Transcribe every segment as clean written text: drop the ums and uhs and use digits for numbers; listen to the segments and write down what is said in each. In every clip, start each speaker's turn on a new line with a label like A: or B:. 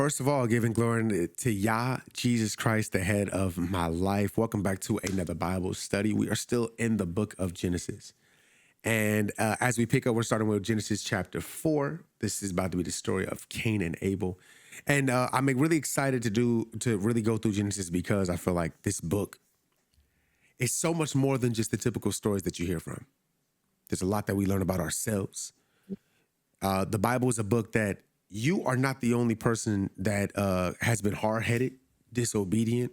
A: First of all, giving glory to Yah, Jesus Christ, the head of my life. Welcome back to another Bible study. We are still in the book of Genesis. And as we pick up, we're starting with Genesis chapter 4. This is about to be the story of Cain and Abel. And I'm really excited to really go through Genesis because I feel like this book is so much more than just the typical stories that you hear from. There's a lot that we learn about ourselves. The Bible is a book that you are not the only person that has been hard-headed, disobedient,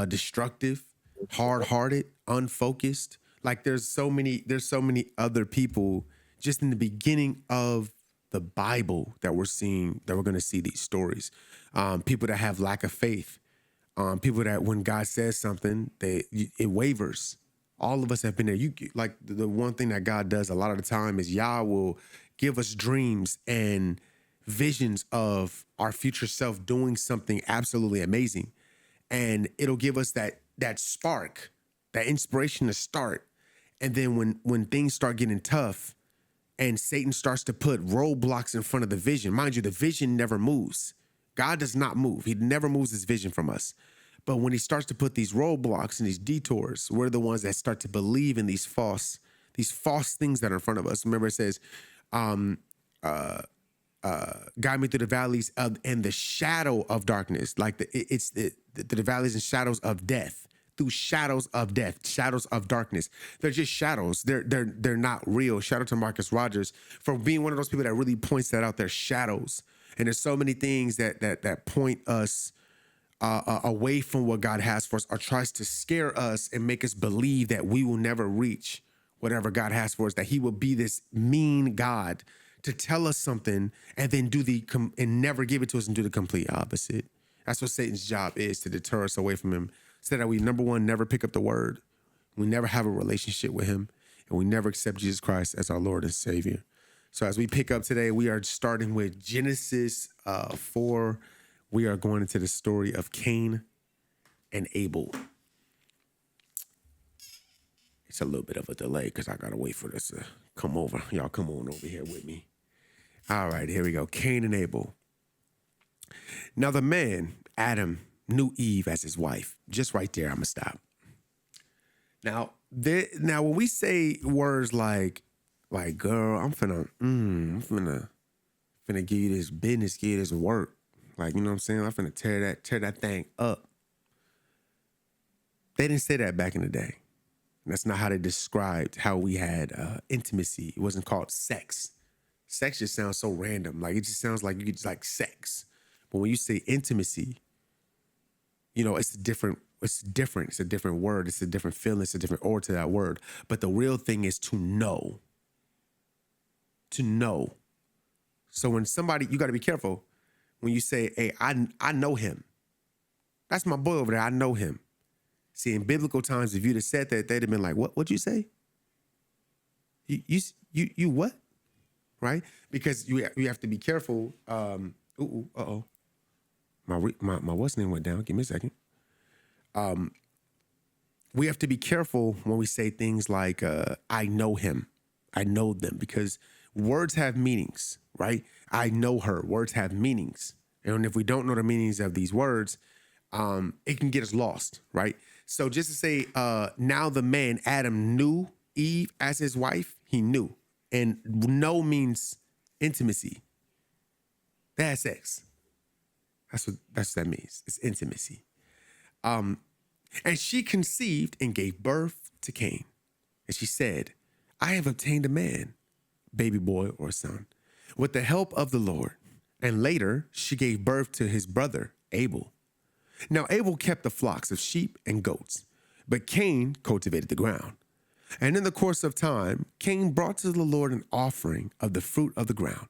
A: destructive, hard-hearted, unfocused. Like there's so many other people just in the beginning of the Bible that we're going to see these stories. People that have lack of faith, people that when God says something, it wavers. All of us have been there. Like the one thing that God does a lot of the time is Yah will give us dreams and visions of our future self doing something absolutely amazing. And it'll give us that spark, that inspiration to start. And then when things start getting tough and Satan starts to put roadblocks in front of the vision, mind you, the vision never moves. God does not move. He never moves his vision from us. But when he starts to put these roadblocks and these detours, we're the ones that start to believe in these false things that are in front of us. Remember, it says, guide me through the valleys of and the shadow of darkness, like the valleys and shadows of death, through shadows of death, shadows of darkness. They're just shadows. They're not real. Shout out to Marcus Rogers for being one of those people that really points that out. They're shadows, and there's so many things that point us away from what God has for us, or tries to scare us and make us believe that we will never reach whatever God has for us. That He will be this mean God to tell us something and then and never give it to us and do the complete opposite. That's what Satan's job is, to deter us away from him, so that we, number one, never pick up the word, we never have a relationship with him, and we never accept Jesus Christ as our Lord and Savior. So as we pick up today, we are starting with Genesis 4. We are going into the story of Cain and Abel. It's a little bit of a delay because I got to wait for this to come over. Y'all come on over here with me. All right, here we go. Cain and Abel. Now the man, Adam, knew Eve as his wife. Just right there, I'm going to stop. Now when we say words like girl, I'm finna give you this business, give you this work. Like, you know what I'm saying? I'm finna tear that thing up. They didn't say that back in the day. That's not how they described how we had intimacy. It wasn't called sex. Sex just sounds so random. Like, it just sounds like you get just like sex. But when you say intimacy, you know, it's different. It's a different word. It's a different feeling. It's a different order to that word. But the real thing is to know. To know. So when somebody, you got to be careful when you say, hey, I know him. That's my boy over there. I know him. See, in biblical times, if you'd have said that, they'd have been like, what'd you say? You what? Right? Because you have to be careful. Uh-oh. My what's name went down. Give me a second. We have to be careful when we say things like, I know him. I know them, because words have meanings, right? I know her. Words have meanings. And if we don't know the meanings of these words, it can get us lost, right? So just to say, now the man, Adam, knew Eve as his wife. He knew. And know means intimacy. They had sex. That's what that means. It's intimacy. And she conceived and gave birth to Cain. And she said, I have obtained a man, baby boy or son, with the help of the Lord. And later she gave birth to his brother, Abel. Now Abel kept the flocks of sheep and goats, but Cain cultivated the ground. And in the course of time, Cain brought to the Lord an offering of the fruit of the ground.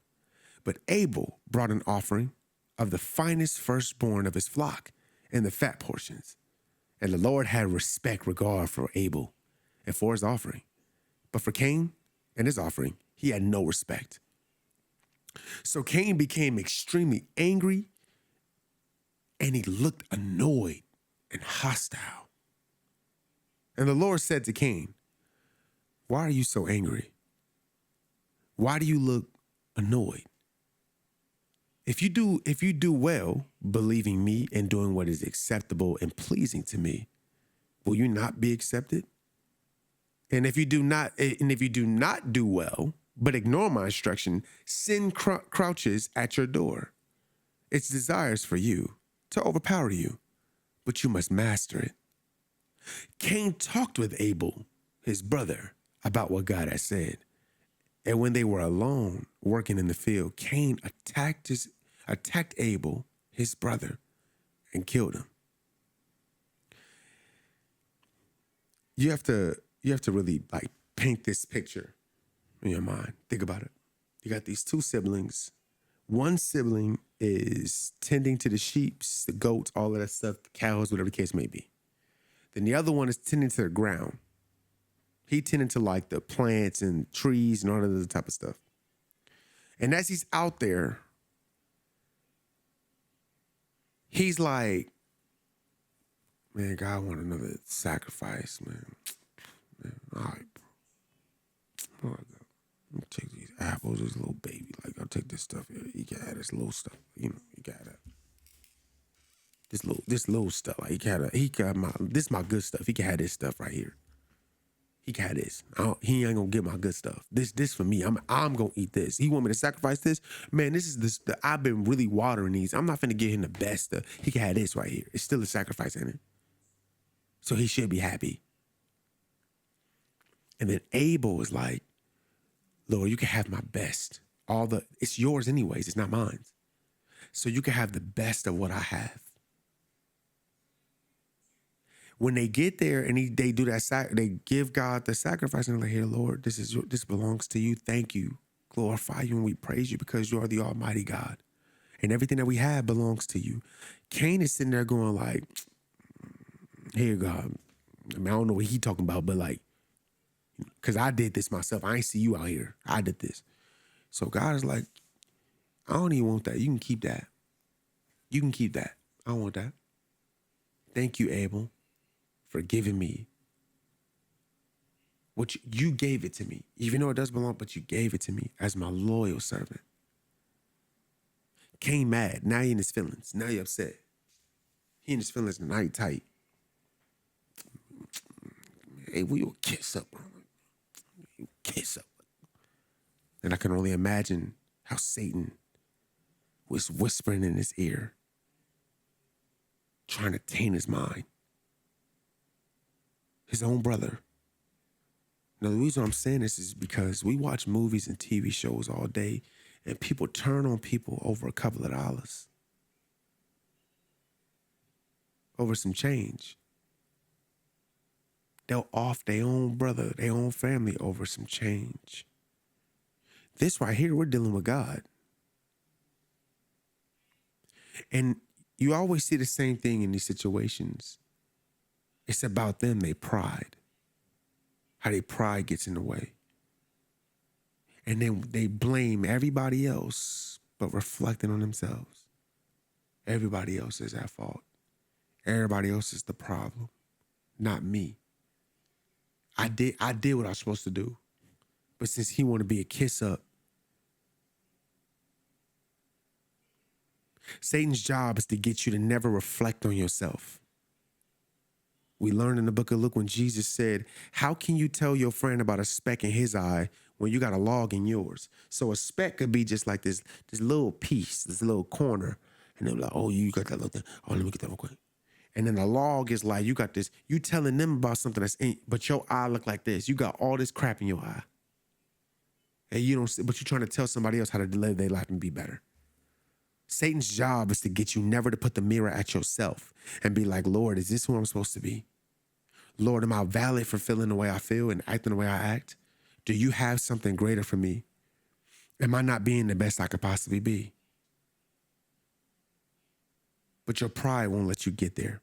A: But Abel brought an offering of the finest firstborn of his flock and the fat portions. And the Lord had regard for Abel and for his offering. But for Cain and his offering, he had no respect. So Cain became extremely angry, and he looked annoyed and hostile. And the Lord said to Cain, why are you so angry? Why do you look annoyed? If you do well, believing me and doing what is acceptable and pleasing to me, will you not be accepted? And if you do not do well, but ignore my instruction, sin crouches at your door. Its desires for you to overpower you, but you must master it. Cain talked with Abel, his brother, about what God had said. And when they were alone working in the field, Cain attacked Abel, his brother, and killed him. You have to really like paint this picture in your mind. Think about it. You got these two siblings. One sibling is tending to the sheep, the goats, all of that stuff, the cows, whatever the case may be. Then the other one is tending to the ground. He tended to like the plants and trees and all of that type of stuff. And as he's out there, he's like, man, God want another sacrifice, man. All right, bro. Let me take these apples, this little baby. Like, I'll take this stuff here. You can have this little stuff. You got that. This little stuff. Like, this is my good stuff. He can have this stuff right here. He can have this. He ain't gonna get my good stuff. This for me. I'm gonna eat this. He want me to sacrifice this? Man, I've been really watering these. I'm not finna give him the best stuff. He can have this right here. It's still a sacrifice in it. So he should be happy. And then Abel was like, Lord, you can have my best. It's yours anyways. It's not mine. So you can have the best of what I have. When they get there and they do that, they give God the sacrifice and they're like, here, Lord, this belongs to you. Thank you. Glorify you and we praise you because you are the Almighty God. And everything that we have belongs to you. Cain is sitting there going like, here, God. I mean, I don't know what he's talking about, but like, because I did this myself. I ain't see you out here. I did this. So God is like, I don't even want that. You can keep that. You can keep that. I don't want that. Thank you, Abel, for giving me what you gave it to me. Even though it does belong, but you gave it to me as my loyal servant. Cain mad. Now he in his feelings. Now he upset. He in his feelings. Now he tight. Hey, will you kiss up, bro? Kiss up. And I can only imagine how Satan was whispering in his ear, trying to taint his mind. His own brother. Now, the reason I'm saying this is because we watch movies and TV shows all day, and people turn on people over a couple of dollars. Over some change. They'll off their own brother, their own family over some change. This right here, we're dealing with God. And you always see the same thing in these situations. It's about them, their pride. How their pride gets in the way. And then they blame everybody else, but reflecting on themselves. Everybody else is at fault. Everybody else is the problem, not me. I did what I was supposed to do. But since he wanted to be a kiss up, Satan's job is to get you to never reflect on yourself. We learned in the book of Luke when Jesus said, how can you tell your friend about a speck in his eye when you got a log in yours? So a speck could be just like this little piece, this little corner. And they're like, oh, you got that little thing. Oh, let me get that real quick. And then the log is like, you got this, you telling them about something that's ain't, but your eye look like this. You got all this crap in your eye. And you don't, but you're trying to tell somebody else how to live their life and be better. Satan's job is to get you never to put the mirror at yourself and be like, Lord, is this who I'm supposed to be? Lord, am I valid for feeling the way I feel and acting the way I act? Do you have something greater for me? Am I not being the best I could possibly be? But your pride won't let you get there.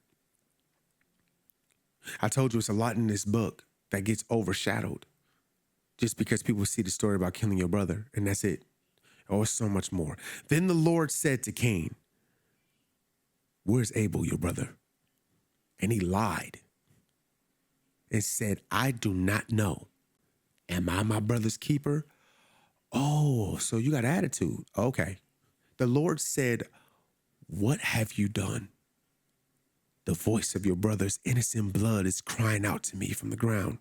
A: I told you it's a lot in this book that gets overshadowed just because people see the story about killing your brother and that's it. Oh, it's so much more. Then the Lord said to Cain, where's Abel, your brother? And he lied and said, I do not know. Am I my brother's keeper? Oh, so you got attitude. Okay. The Lord said, what have you done? The voice of your brother's innocent blood is crying out to me from the ground.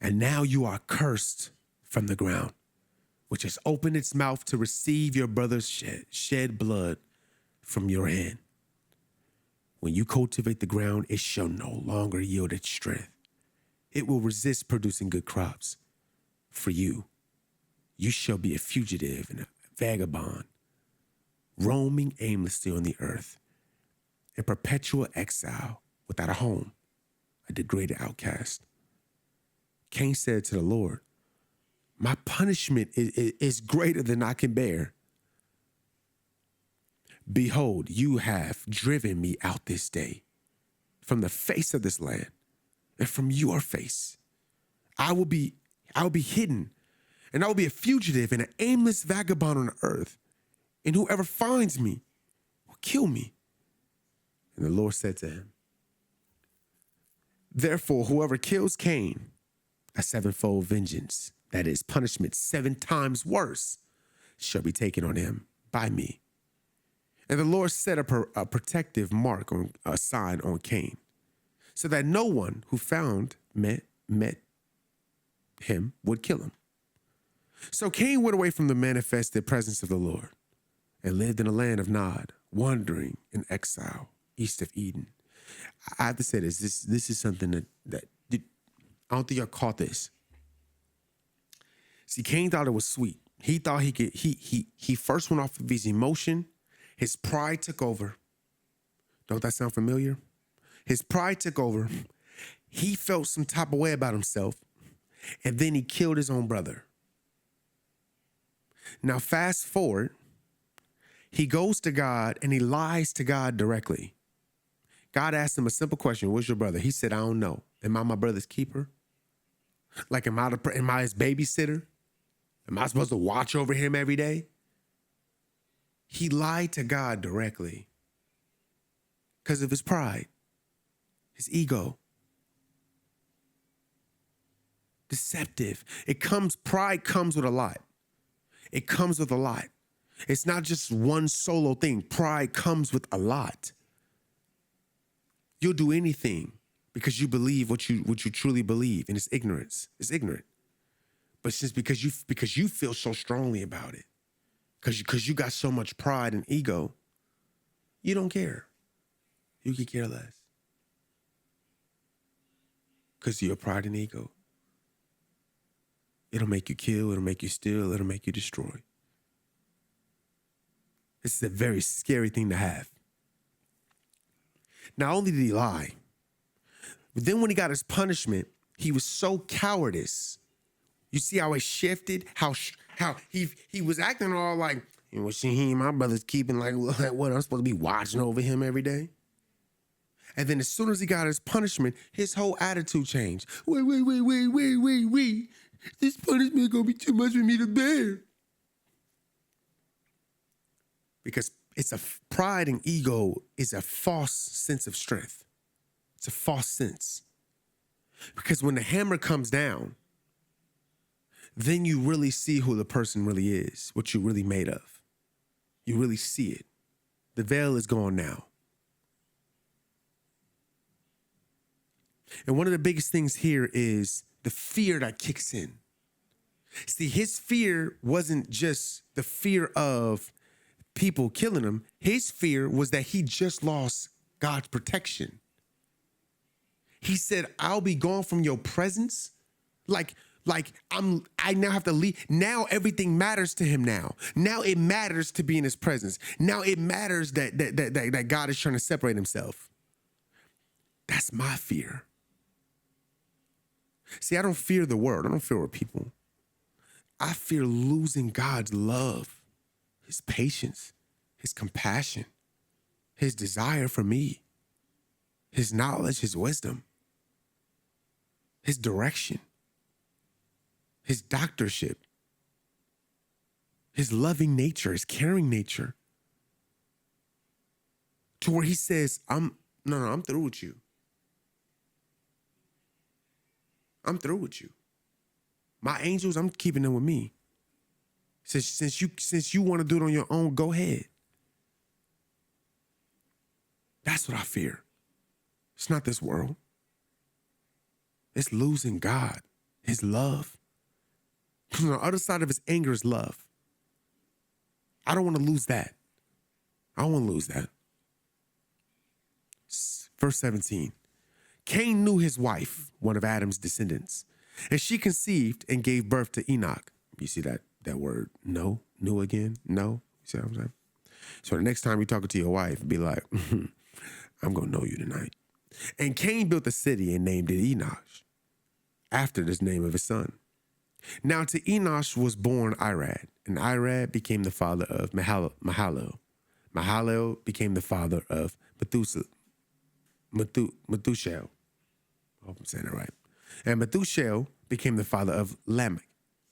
A: And now you are cursed from the ground, which has opened its mouth to receive your brother's shed blood from your hand. When you cultivate the ground, it shall no longer yield its strength. It will resist producing good crops. For you, you shall be a fugitive and a vagabond, roaming aimlessly on the earth, in perpetual exile without a home, a degraded outcast. Cain said to the Lord, my punishment is greater than I can bear. Behold, you have driven me out this day from the face of this land and from your face. I will be hidden, and I will be a fugitive and an aimless vagabond on the earth. And whoever finds me will kill me. And the Lord said to him, therefore, whoever kills Cain, a sevenfold vengeance, that is punishment 7 times worse, shall be taken on him by me. And the Lord set up a protective mark on a sign on Cain, so that no one who met him would kill him. So Cain went away from the manifested presence of the Lord and lived in the land of Nod, wandering in exile east of Eden. I have to say this. This is something that I don't think y'all caught this. See, Cain thought it was sweet. He thought he first went off of his emotion. His pride took over. Don't that sound familiar? His pride took over. He felt some type of way about himself, and then he killed his own brother. Now, fast forward, he goes to God and he lies to God directly. God asked him a simple question, where's your brother? He said, I don't know. Am I my brother's keeper? Like, am I his babysitter? Am I supposed to watch over him every day? He lied to God directly because of his pride, his ego. Deceptive. Pride comes with a lot. It comes with a lot. It's not just one solo thing. Pride comes with a lot. You'll do anything because you believe what you truly believe, and it's ignorance. It's ignorant. But it's just because you feel so strongly about it, because you got so much pride and ego, you don't care. You could care less. Because of your pride and ego. It'll make you kill, it'll make you steal, it'll make you destroy. This is a very scary thing to have. Not only did he lie, but then when he got his punishment, he was so cowardice. You see how it shifted? How he was acting all like, you know, see, my brother's keeping like what, I'm supposed to be watching over him every day? And then as soon as he got his punishment, his whole attitude changed. Wait. This punishment gonna be too much for me to bear. Because pride and ego is a false sense of strength. It's a false sense. Because when the hammer comes down, then you really see who the person really is, what you're really made of. You really see it. The veil is gone now. And one of the biggest things here is the fear that kicks in. See, his fear wasn't just the fear of people killing him. His fear was that he just lost God's protection. He said, I'll be gone from your presence. I now have to leave. Now everything matters to him now. Now it matters to be in his presence. Now it matters that God is trying to separate himself. That's my fear. See, I don't fear the world. I don't fear people. I fear losing God's love, his patience, his compassion, his desire for me, his knowledge, his wisdom, his direction, his doctorship, his loving nature, his caring nature, to where he says, I'm through with you. I'm through with you. My angels, I'm keeping them with me. Since you want to do it on your own, go ahead. That's what I fear. It's not this world. It's losing God, his love. On the other side of his anger is love. I don't want to lose that. I don't want to lose that. Verse 17. Cain knew his wife, one of Adam's descendants, and she conceived and gave birth to Enoch. You see that word, no, knew again? No? You see what I'm saying? So the next time you're talking to your wife, be like, I'm going to know you tonight. And Cain built a city and named it Enoch, after this name of his son. Now to Enoch was born Irad, and Irad became the father of Mahalalel. Mahalalel became the father of Methuselah. I hope I'm saying it right. And Methuselah became the father of Lamech.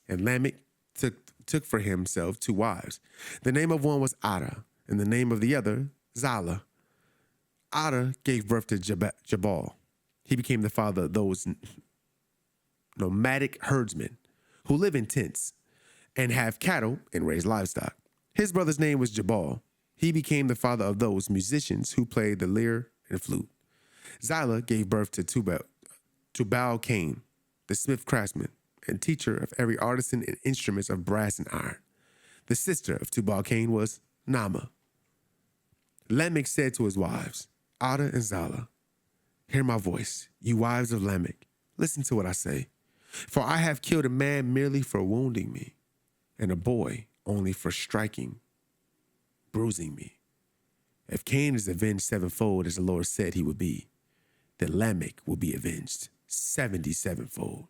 A: And Lamech took for himself 2 wives. The name of one was Ada, and the name of the other, Zillah. Ada gave birth to Jabal. He became the father of those nomadic herdsmen who live in tents and have cattle and raise livestock. His brother's name was Jabal. He became the father of those musicians who played the lyre and flute. Zillah gave birth to Tubal Cain, the smith craftsman and teacher of every artisan and instruments of brass and iron. The sister of Tubal Cain was Naamah. Lamech said to his wives, Ada and Zillah, hear my voice, you wives of Lamech. Listen to what I say. For I have killed a man merely for wounding me, and a boy only for bruising me. If Cain is avenged 7-fold, as the Lord said he would be, then Lamech will be avenged 77-fold.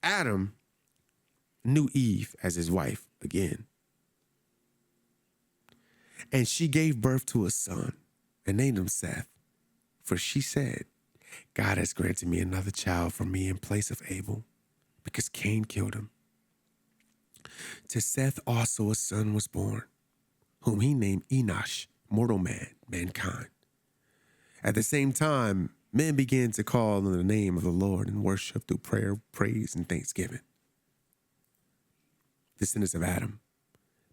A: Adam knew Eve as his wife again, and she gave birth to a son and named him Seth, for she said, God has granted me another child for me in place of Abel, because Cain killed him. To Seth also a son was born, whom he named Enosh, mortal man, mankind. At the same time, men began to call on the name of the Lord and worship through prayer, praise, and thanksgiving. Descendants of Adam.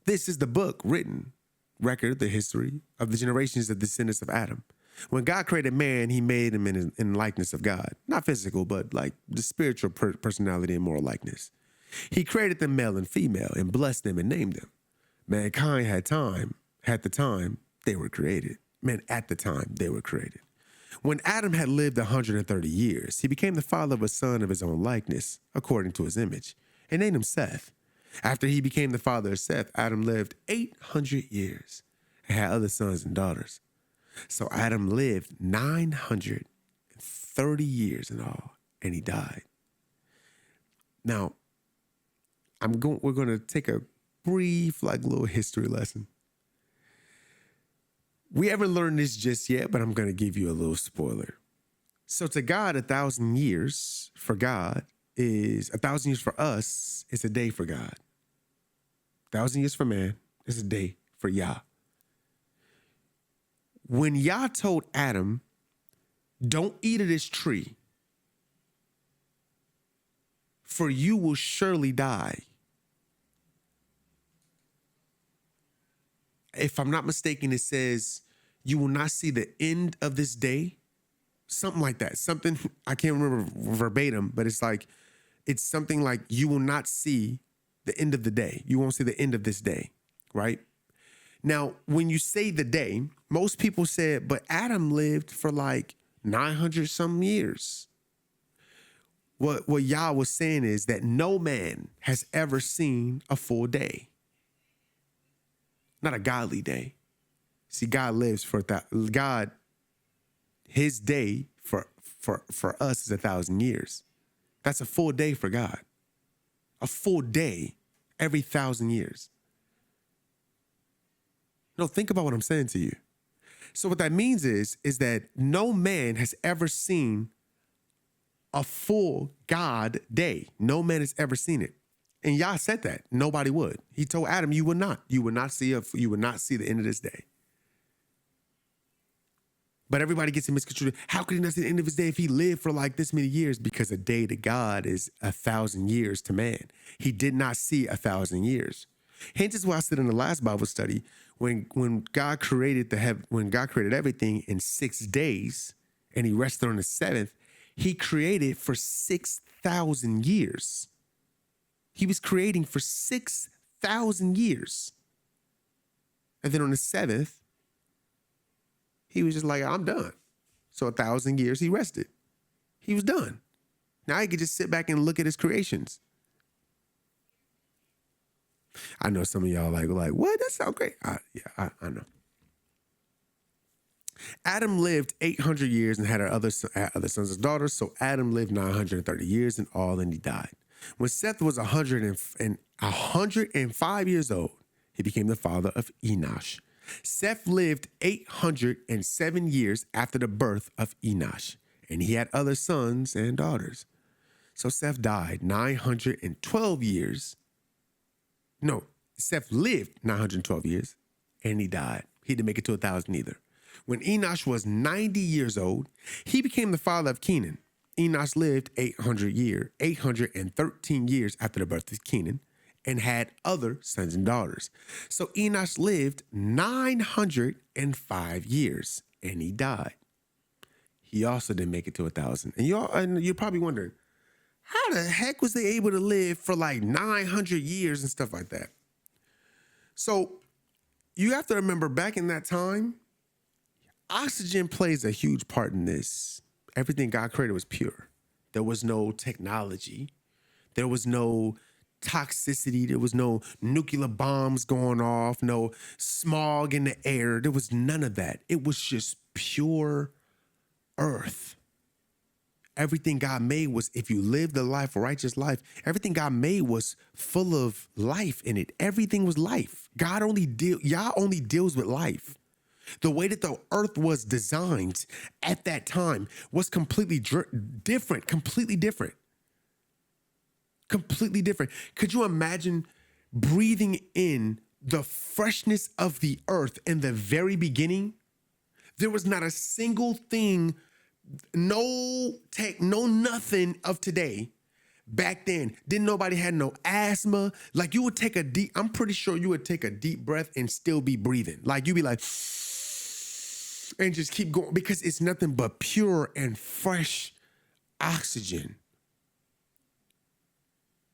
A: This is the book written, record the history of the generations of descendants of Adam. When God created man, he made him in likeness of God. Not physical, but like the spiritual personality and moral likeness. He created them male and female and blessed them and named them. Mankind had the time they were created. Men at the time they were created. When Adam had lived 130 years, he became the father of a son of his own likeness, according to his image, and named him Seth. After he became the father of Seth, Adam lived 800 years and had other sons and daughters. So Adam lived 930 years in all, and he died. Now, we're going to take a brief, little history lesson. We haven't learned this just yet, but I'm going to give you a little spoiler. So to God, 1,000 years for God is 1,000 years for us is a day for God. 1,000 years for man is a day for Yah. When Yah told Adam, don't eat of this tree, for you will surely die. If I'm not mistaken, it says you will not see the end of this day. Something like that. Something, I can't remember verbatim, but it's something like you will not see the end of the day. You won't see the end of this day, right? Now, when you say the day, most people said, but Adam lived for 900 some years. What Yah was saying is that no man has ever seen a full day. Not a godly day. See, God lives for that. God, his day for us is 1,000 years. That's a full day for God. A full day every 1,000 years. No, think about what I'm saying to you. So what that means is that no man has ever seen a full God day. No man has ever seen it. And Yah said that nobody would. He told Adam, you would not see the end of this day. But everybody gets it misconstrued. How could he not see the end of his day if he lived for like this many years? Because a day to God is 1,000 years to man. He did not see 1,000 years. Hence is why I said in the last Bible study, when God created when God created everything in 6 days and he rested on the seventh, he created for 6,000 years. He was creating for 6,000 years. And then on the seventh, he was just like, I'm done. So 1,000 years he rested. He was done. Now he could just sit back and look at his creations. I know some of y'all like, what? That sounds great. I know. Adam lived 800 years and had other sons and daughters. So Adam lived 930 years in all, and he died. When Seth was 105 years old, he became the father of Enosh. Seth lived 807 years after the birth of Enosh, and he had other sons and daughters. So Seth died 912 years. No, Seth lived 912 years, and he died. He didn't make it to 1,000 either. When Enosh was 90 years old, he became the father of Kenan. Enosh lived 813 years after the birth of Kenan, and had other sons and daughters. So Enosh lived 905 years, and he died. He also didn't make it to 1,000. And you're probably wondering, how the heck was they able to live for like 900 years and stuff like that? So you have to remember, back in that time, oxygen plays a huge part in this. Everything God created was pure. There was no technology. There was no toxicity. There was no nuclear bombs going off, no smog in the air. There was none of that. It was just pure earth. Everything God made was, if you lived a life, a righteous life, everything God made was full of life in it. Everything was life. Yah only deals with life. The way that the earth was designed at that time was completely different. Could you imagine breathing in the freshness of the earth in the very beginning? There was not a single thing, no nothing of today. Back then, didn't nobody had no asthma. Like, I'm pretty sure you would take a deep breath and still be breathing. Like, you'd be like, and just keep going, because it's nothing but pure and fresh oxygen.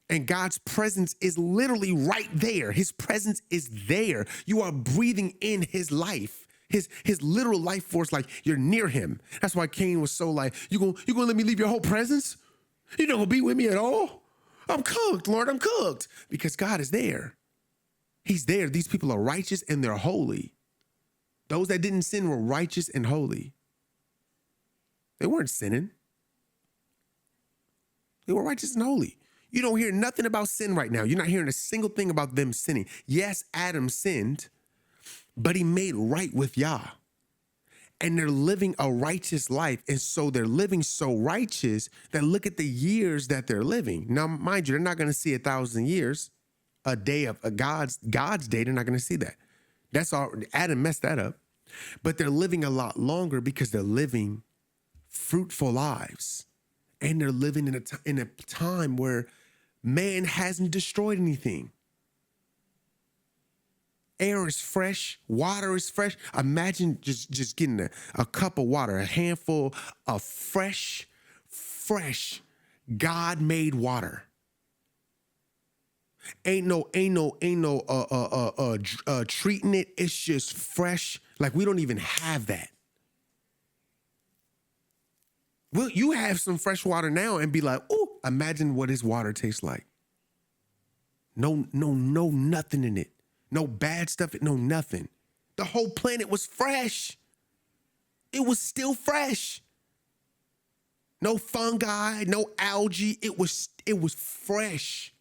A: And God's presence is literally right there. His presence is there. You are breathing in his life, his literal life force, like you're near him. That's why Cain was so like, you gonna let me leave your whole presence? You're not gonna be with me at all? I'm cooked, Lord, I'm cooked. Because God is there. He's there. These people are righteous and they're holy. Those that didn't sin were righteous and holy. They weren't sinning. They were righteous and holy. You don't hear nothing about sin right now. You're not hearing a single thing about them sinning. Yes, Adam sinned, but he made right with Yah. And they're living a righteous life. And so they're living so righteous that look at the years that they're living. Now, mind you, they're not going to see 1,000 years, a day of God's day. They're not going to see that. That's all. Adam messed that up. But they're living a lot longer because they're living fruitful lives. And they're living in a time where man hasn't destroyed anything. Air is fresh. Water is fresh. Imagine just getting a cup of water, a handful of fresh God-made water. Ain't no treating it. It's just fresh. Like, we don't even have that. Well, you have some fresh water now and be like, oh, imagine what his water tastes like. No, nothing in it. No bad stuff, no nothing. The whole planet was fresh. It was still fresh. No fungi, no algae. It was fresh.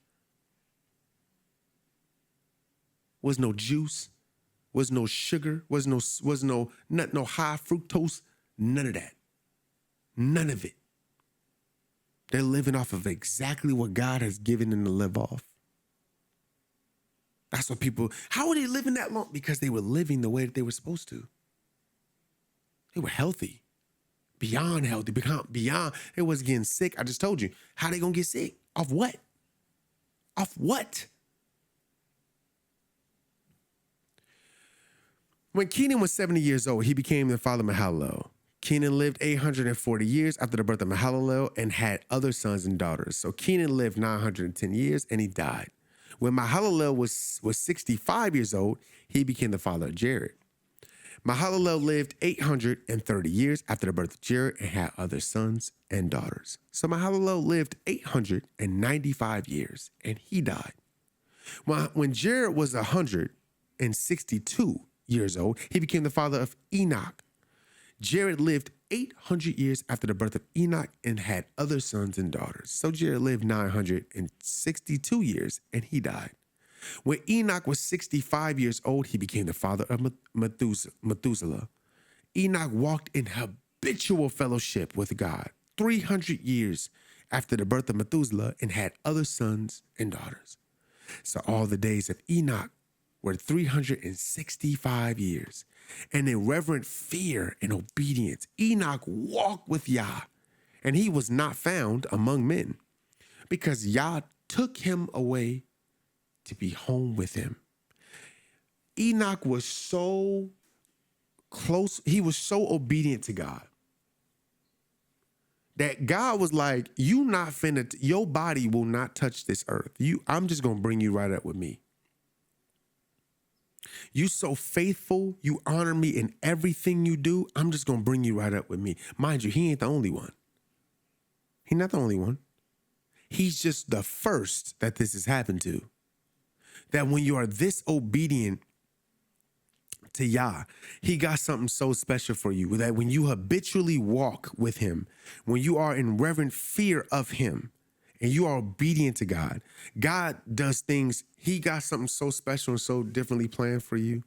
A: Was no juice, was no sugar, was no high fructose, none of that. None of it. They're living off of exactly what God has given them to live off. That's what how are they living that long? Because they were living the way that they were supposed to. They were healthy, beyond healthy, beyond. They was getting sick. I just told you. How they gonna get sick? Off what? Off what? When Kenan was 70 years old, he became the father of Mahalalel. Kenan lived 840 years after the birth of Mahalalel and had other sons and daughters. So Kenan lived 910 years and he died. When Mahalalel was 65 years old, he became the father of Jared. Mahalalel lived 830 years after the birth of Jared and had other sons and daughters. So Mahalalel lived 895 years and he died. When Jared was 162 years old, he became the father of Enoch. Jared lived 800 years after the birth of Enoch and had other sons and daughters. So Jared lived 962 years and he died. When Enoch was 65 years old, he became the father of Methuselah. Enoch walked in habitual fellowship with God 300 years after the birth of Methuselah and had other sons and daughters. So all the days of Enoch were 365 years. And in reverent fear and obedience, Enoch walked with Yah, and he was not found among men, because Yah took him away to be home with him. Enoch was so close, he was so obedient to God, that God was like, you not finna, your body will not touch this earth. I'm just gonna bring you right up with me. You so faithful, you honor me in everything you do, I'm just going to bring you right up with me. Mind you, he ain't the only one. He's not the only one. He's just the first that this has happened to. That when you are this obedient to Yah, he got something so special for you, that when you habitually walk with him, when you are in reverent fear of him, and you are obedient to God, God does things. He got something so special and so differently planned for you.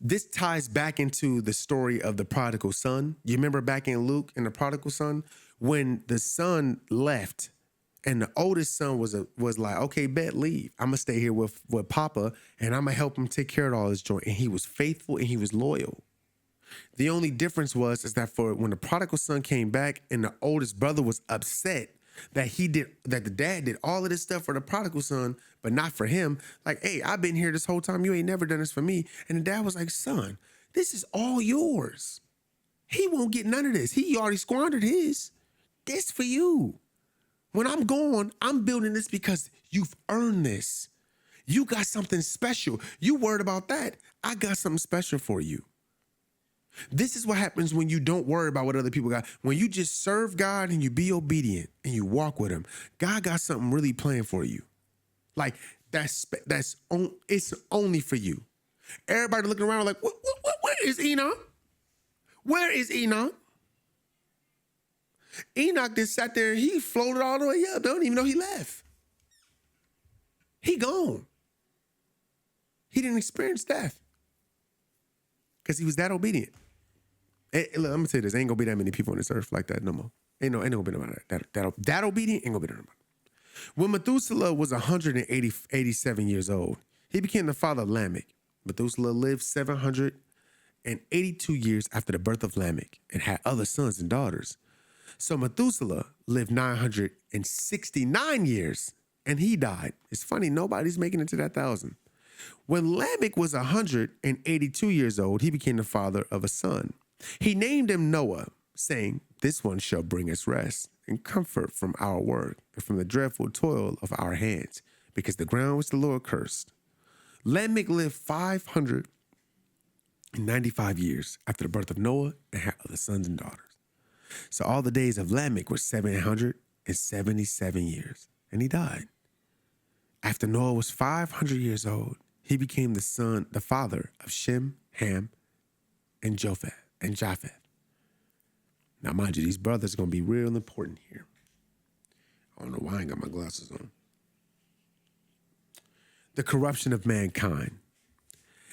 A: This ties back into the story of the prodigal son. You remember back in Luke in the prodigal son, when the son left and the oldest son was like, okay, bet, leave. I'm gonna stay here with Papa and I'm gonna help him take care of all his joint. And he was faithful and he was loyal. The only difference was that for when the prodigal son came back and the oldest brother was upset that the dad did all of this stuff for the prodigal son, but not for him. Like, hey, I've been here this whole time. You ain't never done this for me. And the dad was like, son, this is all yours. He won't get none of this. He already squandered his. This for you. When I'm gone, I'm building this because you've earned this. You got something special. You worried about that. I got something special for you. This is what happens when you don't worry about what other people got. When you just serve God and you be obedient and you walk with him, God got something really planned for you. Like it's only for you. Everybody looking around like, where is Enoch? Where is Enoch? Enoch just sat there and he floated all the way up. Don't even know he left. He gone. He didn't experience death because he was that obedient. Look, I'm gonna tell you this: ain't gonna be that many people on this earth like that no more. Ain't gonna be nobody that obedient. Ain't gonna be nobody. When Methuselah was 187 years old, he became the father of Lamech. Methuselah lived 782 years after the birth of Lamech and had other sons and daughters. So Methuselah lived 969 years and he died. It's funny, nobody's making it to that 1,000. When Lamech was 182 years old, he became the father of a son. He named him Noah, saying, this one shall bring us rest and comfort from our work and from the dreadful toil of our hands, because the ground which the Lord cursed. Lamech lived 595 years after the birth of Noah and had other sons and daughters. So all the days of Lamech were 777 years, and he died. After Noah was 500 years old, he became the father of Shem, Ham, and Japheth. Now, mind you, these brothers are going to be real important here. I don't know why I ain't got my glasses on. The corruption of mankind.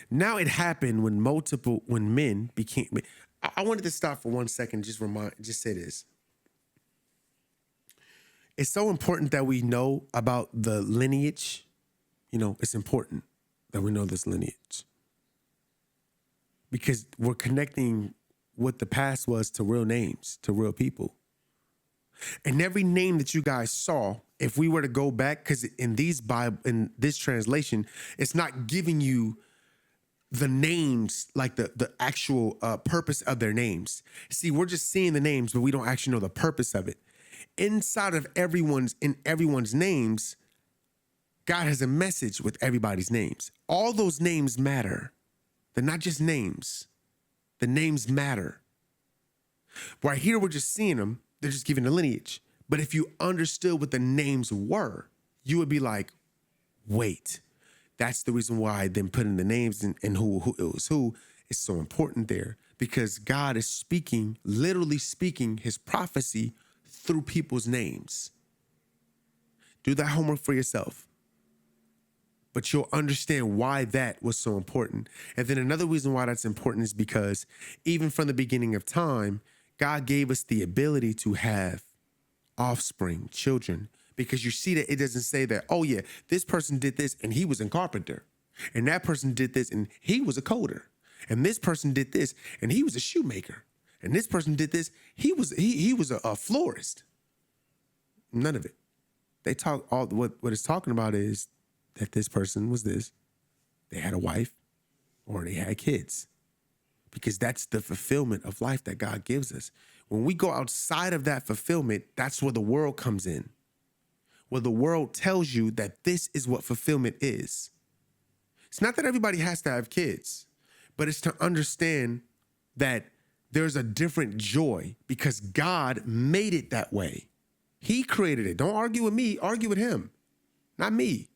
A: Now it happened when men became. I wanted to stop for 1 second, just say this. It's so important that we know about the lineage. You know, it's important that we know this lineage, because we're connecting what the past was to real names, to real people. And every name that you guys saw, if we were to go back, because in this translation, it's not giving you the names, like the actual purpose of their names. See, we're just seeing the names, but we don't actually know the purpose of it. Inside of everyone's names, God has a message with everybody's names. All those names matter. They're not just names. The names matter. Right here, we're just seeing them. They're just giving a lineage. But if you understood what the names were, you would be like, wait, that's the reason why then putting the names and who it was who is so important there, because God is speaking, literally speaking his prophecy through people's names. Do that homework for yourself. But you'll understand why that was so important. And then another reason why that's important is because even from the beginning of time, God gave us the ability to have offspring, children, because you see that it doesn't say that, oh yeah, this person did this and he was a carpenter, and that person did this and he was a coder, and this person did this and he was a shoemaker, and this person did this, he was a florist. None of it. They talk all what it's talking about is that this person was this, they had a wife, or they had kids, because that's the fulfillment of life that God gives us. When we go outside of that fulfillment, that's where the world comes in, where the world tells you that this is what fulfillment is. It's not that everybody has to have kids, but it's to understand that there's a different joy because God made it that way. He created it. Don't argue with me, argue with him, not me.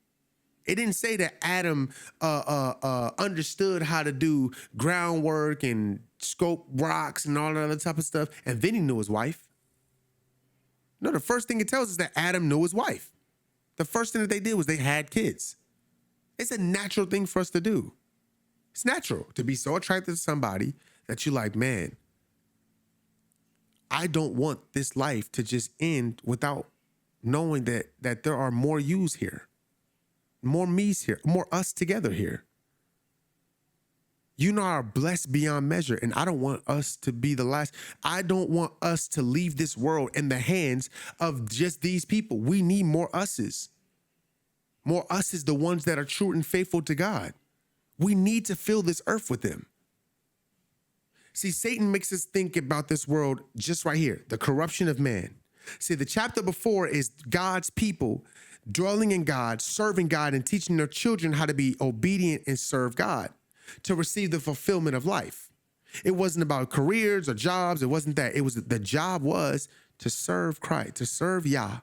A: It didn't say that Adam understood how to do groundwork and scope rocks and all that other type of stuff, and then he knew his wife. No, the first thing it tells us that Adam knew his wife. The first thing that they did was they had kids. It's a natural thing for us to do. It's natural to be so attracted to somebody that you're like, man, I don't want this life to just end without knowing that there are more yous here. More me's here, more us together here. You know, are blessed beyond measure, and I don't want us to be the last. I don't want us to leave this world in the hands of just these people. We need more us's. More us's, the ones that are true and faithful to God. We need to fill this earth with them. See, Satan makes us think about this world just right here, the corruption of man. See, the chapter before is God's people dwelling in God, serving God, and teaching their children how to be obedient and serve God to receive the fulfillment of life. It wasn't about careers or jobs. It wasn't that. It was the job was to serve Christ, to serve Yah.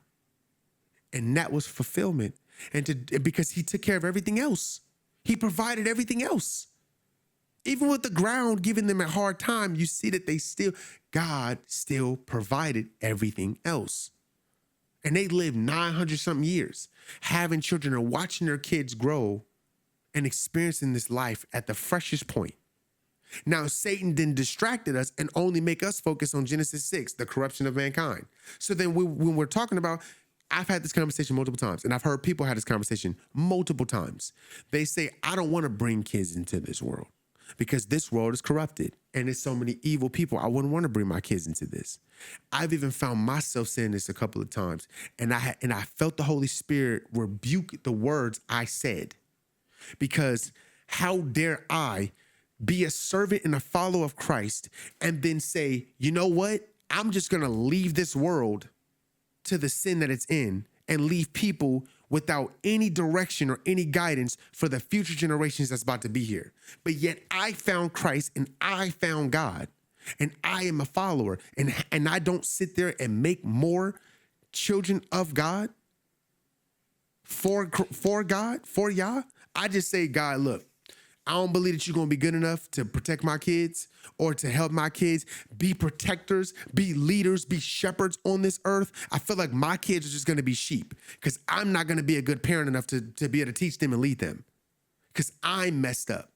A: And that was fulfillment. And because he took care of everything else. He provided everything else. Even with the ground giving them a hard time, you see that God still provided everything else. And they lived 900 something years, having children and watching their kids grow and experiencing this life at the freshest point. Now, Satan then distracted us and only make us focus on Genesis 6, the corruption of mankind. So then when we're talking about, I've had this conversation multiple times, and I've heard people have this conversation multiple times. They say, I don't want to bring kids into this world because this world is corrupted and there's so many evil people. I wouldn't want to bring my kids into this. I've even found myself saying this a couple of times, and I felt the Holy Spirit rebuke the words I said, because how dare I be a servant and a follower of Christ and then say, you know what? I'm just going to leave this world to the sin that it's in and leave people without any direction or any guidance for the future generations that's about to be here. But yet I found Christ and I found God and I am a follower, and I don't sit there and make more children of God for God, for Yah. I just say, God, look, I don't believe that you're going to be good enough to protect my kids or to help my kids be protectors, be leaders, be shepherds on this earth. I feel like my kids are just going to be sheep because I'm not going to be a good parent enough to be able to teach them and lead them because I'm messed up.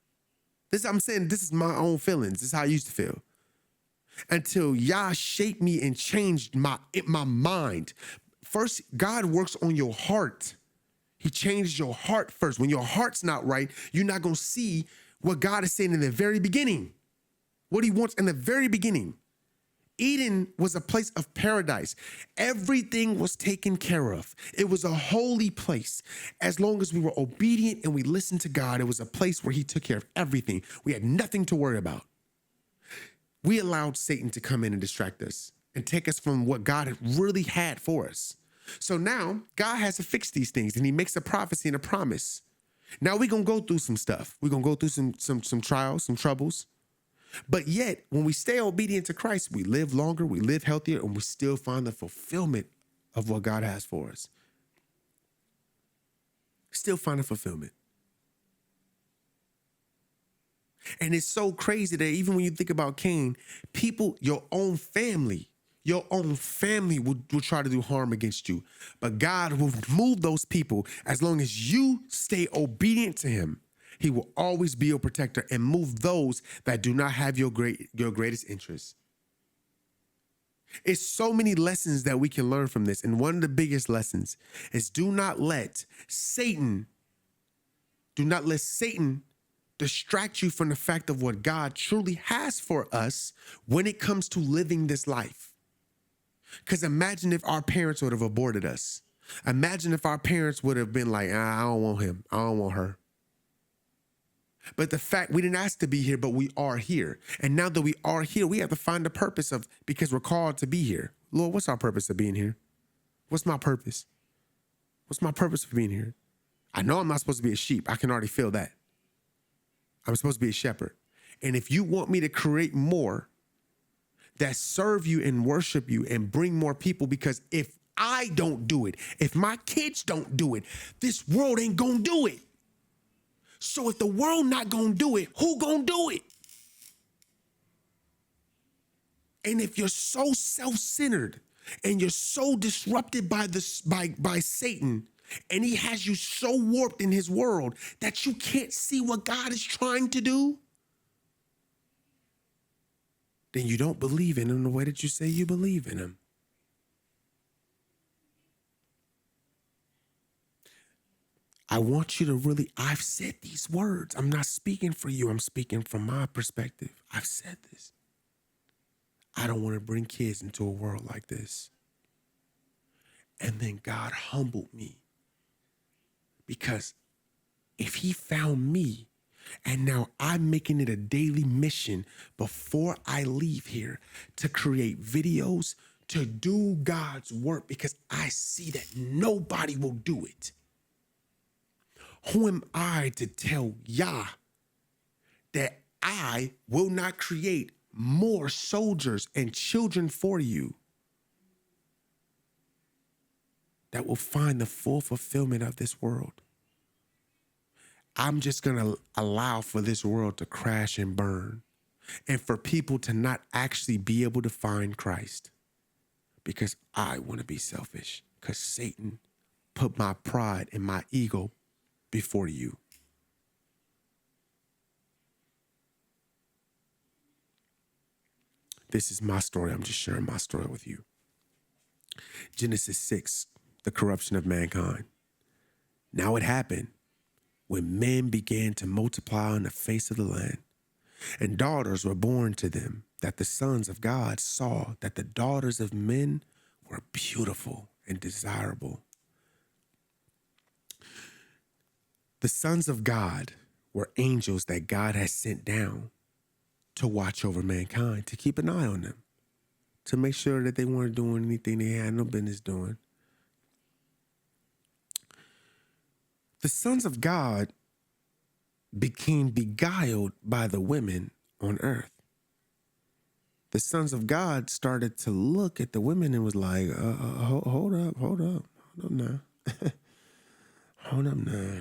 A: I'm saying this is my own feelings. This is how I used to feel. Until Yah shaped me and changed my mind. First, God works on your heart. He changes your heart first. When your heart's not right, you're not going to see what God is saying in the very beginning. what he wants in the very beginning. Eden was a place of paradise. Everything was taken care of. It was a holy place. As long as we were obedient and we listened to God, it was a place where he took care of everything. We had nothing to worry about. We allowed Satan to come in and distract us and take us from what God had really had for us. So now God has to fix these things, and he makes a prophecy and a promise. Now we're going to go through some stuff. We're going to go through some trials, some troubles. But yet, when we stay obedient to Christ, we live longer, we live healthier, and we still find the fulfillment of what God has for us. Still find the fulfillment. And it's so crazy that even when you think about Cain, people, your own family will try to do harm against you. But God will move those people as long as you stay obedient to him. He will always be your protector and move those that do not have your greatest interest. It's so many lessons that we can learn from this. And one of the biggest lessons is do not let Satan distract you from the fact of what God truly has for us when it comes to living this life. Because imagine if our parents would have aborted us. Imagine if our parents would have been like, I don't want him. I don't want her. But the fact we didn't ask to be here, but we are here. And now that we are here, we have to find the purpose of, because we're called to be here. Lord, what's our purpose of being here? What's my purpose? What's my purpose for being here? I know I'm not supposed to be a sheep. I can already feel that. I'm supposed to be a shepherd. And if you want me to create more that serve you and worship you and bring more people, because if I don't do it, if my kids don't do it, this world ain't gonna do it. So if the world not gonna do it, who gonna do it? And if you're so self-centered and you're so disrupted by Satan, and he has you so warped in his world that you can't see what God is trying to do, then you don't believe in him the way that you say you believe in him. I want you to really, I've said these words. I'm not speaking for you. I'm speaking from my perspective. I've said this. I don't want to bring kids into a world like this. And then God humbled me. Because if he found me, and now I'm making it a daily mission before I leave here to create videos, to do God's work, because I see that nobody will do it. Who am I to tell Yah that I will not create more soldiers and children for you that will find the full fulfillment of this world? I'm just going to allow for this world to crash and burn and for people to not actually be able to find Christ because I want to be selfish, because Satan put my pride and my ego before you. This is my story. I'm just sharing my story with you. Genesis 6, the corruption of mankind. Now it happened when men began to multiply on the face of the land, and daughters were born to them, that the sons of God saw that the daughters of men were beautiful and desirable. The sons of God were angels that God had sent down to watch over mankind, to keep an eye on them, to make sure that they weren't doing anything they had no business doing. The sons of God became beguiled by the women on earth. The sons of God started to look at the women and was like, hold up now. Hold up now.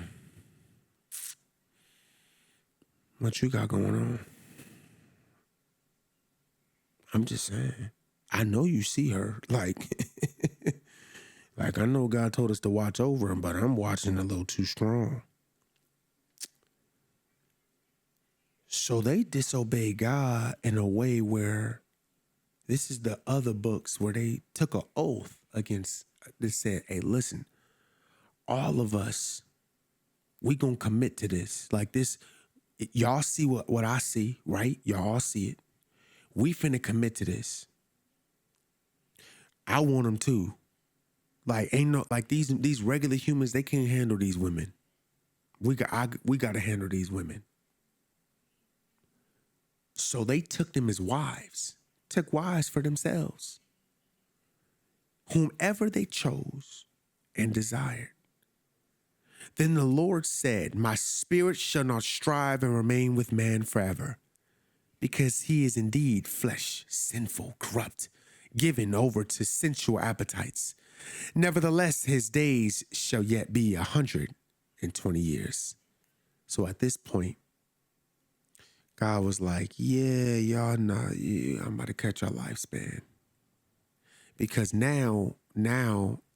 A: What you got going on? I'm just saying. I know you see her. Like I know God told us to watch over him, but I'm watching a little too strong. So they disobeyed God in a way where this is the other books where they took an oath against, they said, hey, listen, all of us, we gonna commit to this. Like this, y'all see what I see, right? Y'all see it. We finna commit to this. I want them too. Like, ain't no, like these regular humans, they can't handle these women. We got to handle these women. So they took them as wives, took wives for themselves, whomever they chose and desired. Then the Lord said, my spirit shall not strive and remain with man forever, because he is indeed flesh, sinful, corrupt, given over to sensual appetites. Nevertheless, his days shall yet be 120 years. So at this point, God was like, yeah, y'all not, yeah, I'm about to cut your lifespan. Because now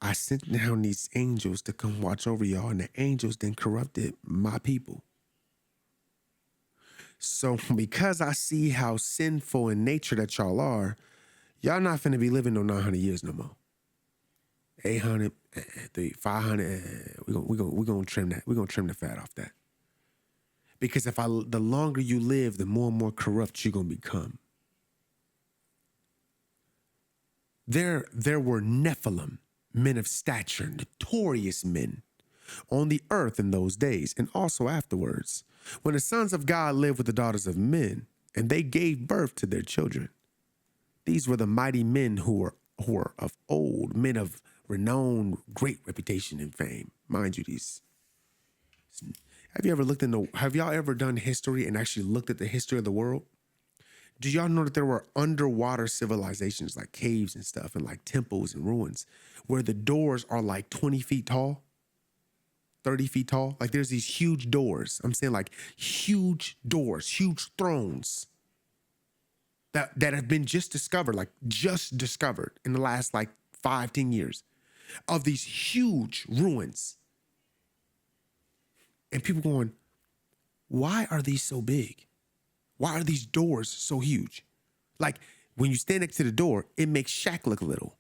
A: I sent down these angels to come watch over y'all, and the angels then corrupted my people. So because I see how sinful in nature that y'all are, y'all not finna be living no 900 years no more. 800, 500, we're gonna trim that. We're gonna trim the fat off that. Because the longer you live, the more and more corrupt you're gonna become. There were Nephilim, men of stature, notorious men, on the earth in those days, and also afterwards, when the sons of God lived with the daughters of men, and they gave birth to their children. These were the mighty men who were of old, men of renowned, great reputation and fame. Mind you, have y'all ever done history and actually looked at the history of the world? Do y'all know that there were underwater civilizations like caves and stuff, and like temples and ruins where the doors are like 20 feet tall, 30 feet tall? Like there's these huge doors. I'm saying like huge doors, huge thrones that have been just discovered in the last like 5-10 years, of these huge ruins. And people going, why are these so big? Why are these doors so huge? Like when you stand next to the door, it makes Shaq look little.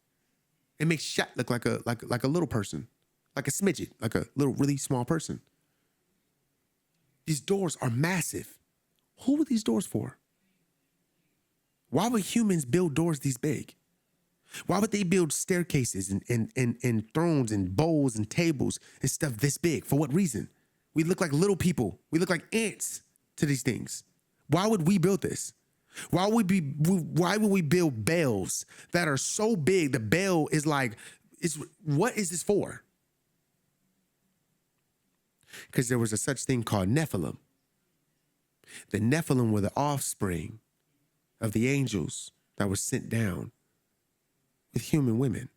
A: It makes Shaq look like a little person, like a smidget, like a little really small person. These doors are massive. Who are these doors for? Why would humans build doors these big? Why would they build staircases and thrones and bowls and tables and stuff this big? For what reason? We look like little people. We look like ants to these things. Why would we build this? Why would we build bells that are so big? The bell is like, what is this for? Because there was a such thing called Nephilim. The Nephilim were the offspring of the angels that were sent down with human women.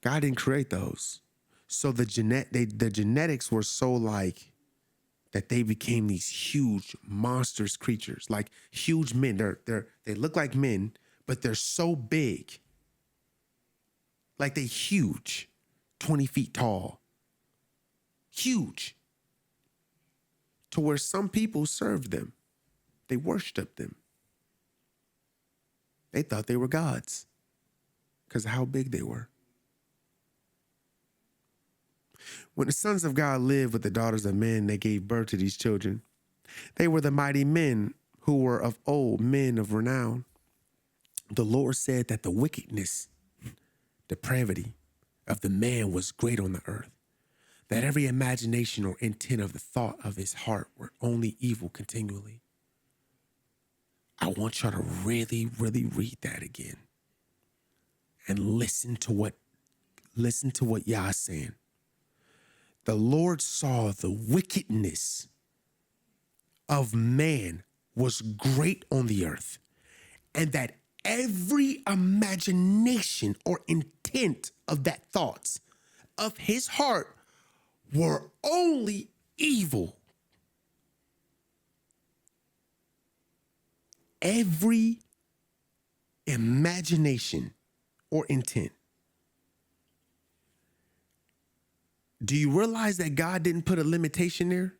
A: God didn't create those. So the genetics were so like that they became these huge monstrous creatures, like huge men. They look like men, but they're so big. Like they huge, 20 feet tall. Huge. To where some people served them. They worshiped them. They thought they were gods because of how big they were. When the sons of God lived with the daughters of men, they gave birth to these children. They were the mighty men who were of old, men of renown. The Lord said that the wickedness, depravity of the man was great on the earth, that every imagination or intent of the thought of his heart were only evil continually. I want y'all to really, really read that again and listen to what Yah's saying. The Lord saw the wickedness of man was great on the earth, and that every imagination or intent of that thoughts of his heart were only evil. Every imagination or intent. Do you realize that God didn't put a limitation there?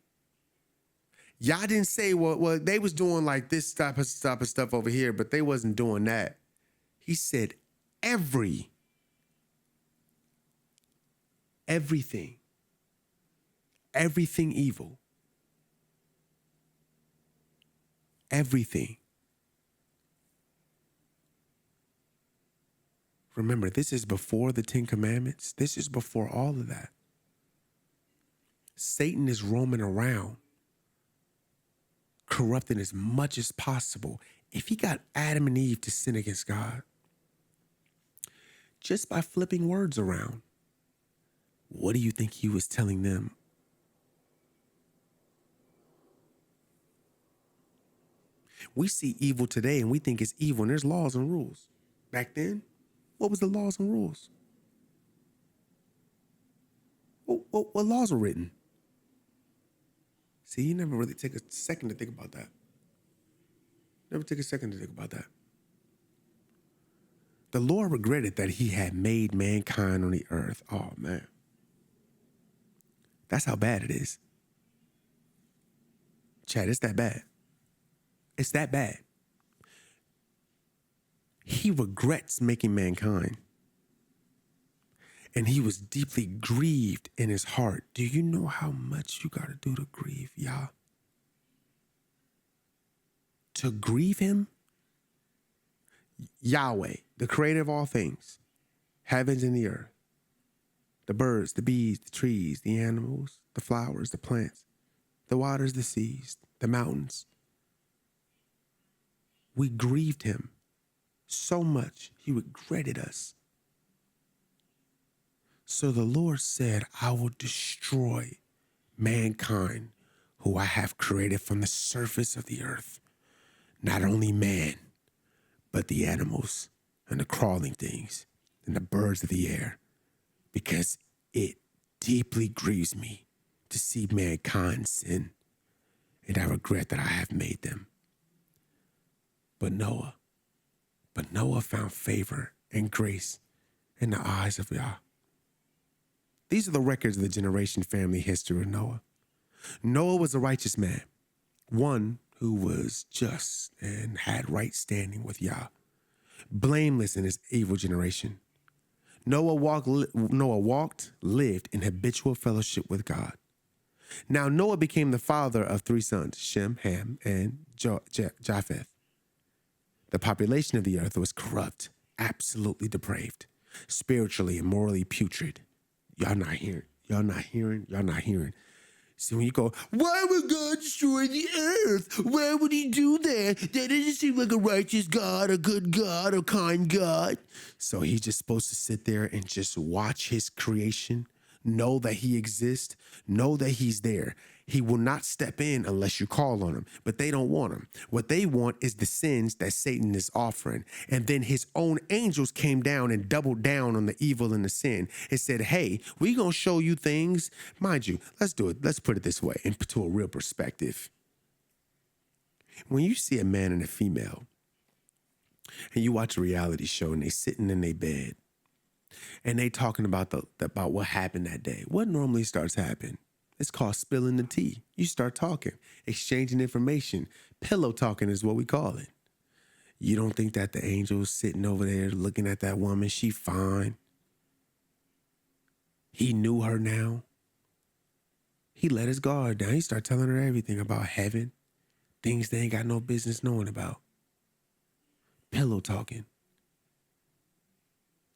A: Y'all didn't say, well, they was doing like this type of stuff over here, but they wasn't doing that. He said everything evil, everything. Remember, this is before the 10 Commandments. This is before all of that. Satan is roaming around, corrupting as much as possible. If he got Adam and Eve to sin against God, just by flipping words around, what do you think he was telling them? We see evil today and we think it's evil, and there's laws and rules. Back then, what was the laws and rules? What laws were written? See, you never really take a second to think about that. Never take a second to think about that. The Lord regretted that he had made mankind on the earth. Oh, man. That's how bad it is. Chad, it's that bad. It's that bad. He regrets making mankind. And he was deeply grieved in his heart. Do you know how much you got to do to grieve Yah? To grieve him? Yahweh, the creator of all things, heavens and the earth, the birds, the bees, the trees, the animals, the flowers, the plants, the waters, the seas, the mountains. We grieved him so much, he regretted us. So the Lord said, I will destroy mankind who I have created from the surface of the earth. Not only man, but the animals and the crawling things and the birds of the air, because it deeply grieves me to see mankind sin, and I regret that I have made them. But Noah found favor and grace in the eyes of Yah. These are the records of the generation family history of Noah. Noah was a righteous man, one who was just and had right standing with Yah, blameless in his evil generation. Noah walked, lived in habitual fellowship with God. Now Noah became the father of 3 sons, Shem, Ham, and Japheth. The population of the earth was corrupt, absolutely depraved, spiritually and morally putrid. Y'all not hearing. See, when you go, why would God destroy the earth? Why would he do that? That doesn't seem like a righteous God, a good God, a kind God. So he's just supposed to sit there and just watch his creation, know that he exists, know that he's there. He will not step in unless you call on him, but they don't want him. What they want is the sins that Satan is offering. And then his own angels came down and doubled down on the evil and the sin and said, hey, we're going to show you things. Mind you, let's do it. Let's put it this way into a real perspective. When you see a man and a female and you watch a reality show and they sitting in their bed and they talking about about what happened that day, what normally starts happening? It's called spilling the tea. You start talking, exchanging information. Pillow talking is what we call it. You don't think that the angel's sitting over there looking at that woman, she fine. He knew her now. He let his guard down. He started telling her everything about heaven, things they ain't got no business knowing about. Pillow talking.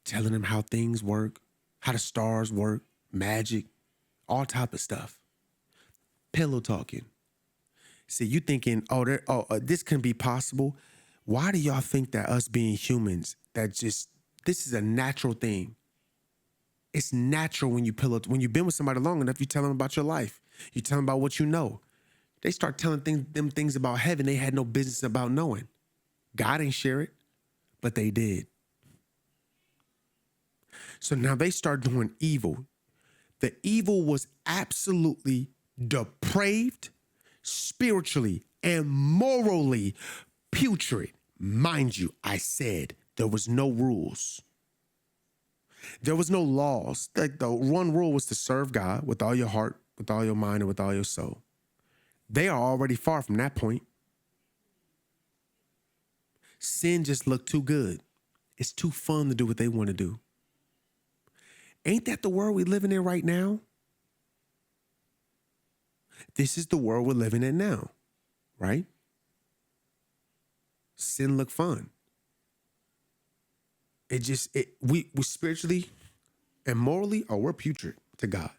A: Telling him how things work, how the stars work, magic, all type of stuff. Pillow talking. See, you thinking, this can be possible. Why do y'all think that us being humans, this is a natural thing? It's natural when when you've been with somebody long enough, you tell them about your life. You tell them about what you know. They start telling them things about heaven they had no business about knowing. God ain't share it, but they did. So now they start doing evil. The evil was absolutely depraved, spiritually and morally putrid. Mind you, I said there was no rules. There was no laws. Like the one rule was to serve God with all your heart, with all your mind, and with all your soul. They are already far from that point. Sin just looked too good. It's too fun to do what they want to do. Ain't that the world we living in right now? This is the world we're living in now, right? Sin look fun. We spiritually and morally, we're putrid to God.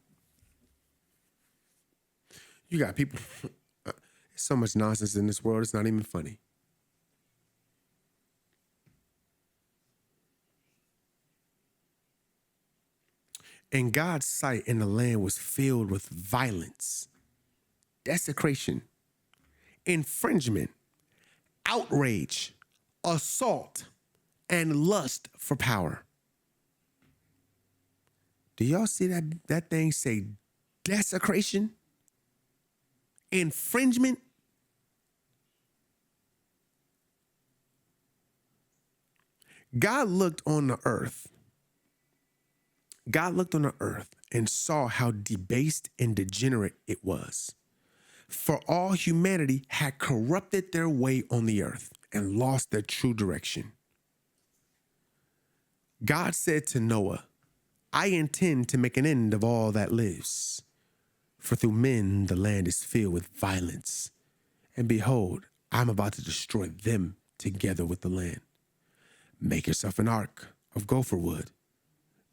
A: You got people, so much nonsense in this world, it's not even funny. And God's sight in the land was filled with violence, desecration, infringement, outrage, assault, and lust for power. Do y'all see that thing say desecration, infringement? God looked on the earth. God looked on the earth and saw how debased and degenerate it was. For all humanity had corrupted their way on the earth and lost their true direction. God said to Noah, I intend to make an end of all that lives. For through men the land is filled with violence. And behold, I'm about to destroy them together with the land. Make yourself an ark of gopher wood.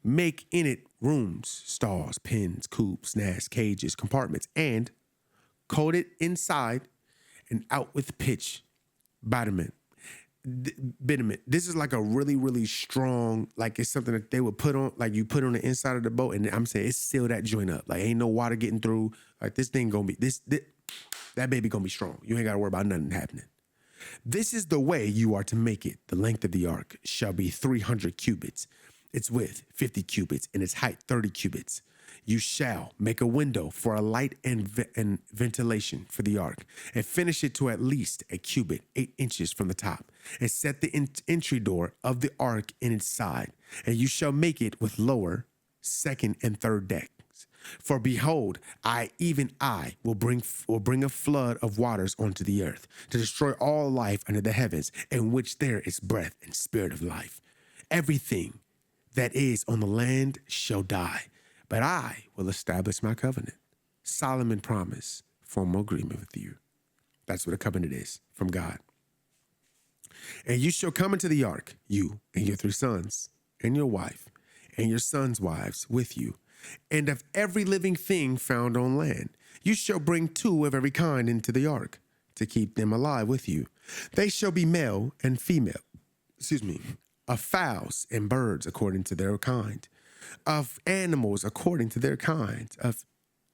A: Make in it rooms, stalls, pens, coops, nests, cages, compartments, and coat it inside and out with pitch, bitumen. This is like a really, really strong, like it's something that they would put on, like you put on the inside of the boat, and I'm saying it's seal that joint up. Like ain't no water getting through. Like this thing gonna be, that baby gonna be strong. You ain't gotta worry about nothing happening. This is the way you are to make it. The length of the ark shall be 300 cubits. Its width 50 cubits, and its height 30 cubits. You shall make a window for a light and ventilation for the ark, and finish it to at least a cubit, 8 inches from the top, and set the entry door of the ark in its side. And you shall make it with lower, second, and third decks. For behold, I will bring a flood of waters onto the earth, to destroy all life under the heavens, in which there is breath and spirit of life. Everything that is on the land shall die, but I will establish my covenant. Solomon promised formal agreement with you. That's what a covenant is from God. And you shall come into the ark, you and your 3 sons, and your wife, and your sons' wives with you, and of every living thing found on land. You shall bring 2 of every kind into the ark, to keep them alive with you. They shall be male and female, of fowls and birds according to their kind, of animals according to their kind, of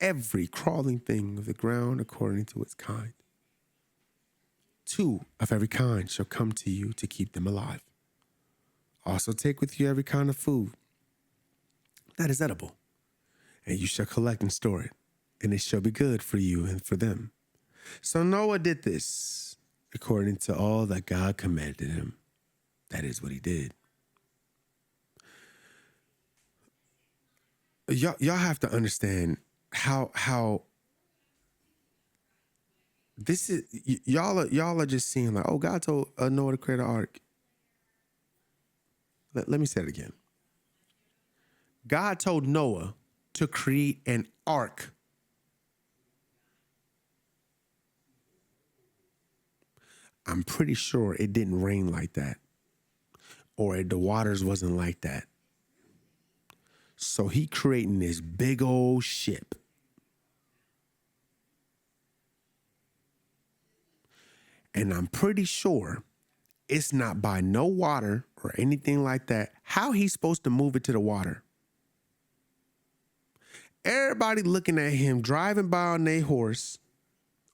A: every crawling thing of the ground according to its kind. 2 of every kind shall come to you to keep them alive. Also take with you every kind of food that is edible, and you shall collect and store it, and it shall be good for you and for them. So Noah did this according to all that God commanded him. That is what he did. Y'all have to understand how this is. Y'all are just seeing like, oh, God told Noah to create an ark. Let me say it again. God told Noah to create an ark. I'm pretty sure it didn't rain like that, or the waters wasn't like that. So he creating this big old ship. And I'm pretty sure it's not by no water or anything like that. How he's supposed to move it to the water? Everybody looking at him driving by on their horse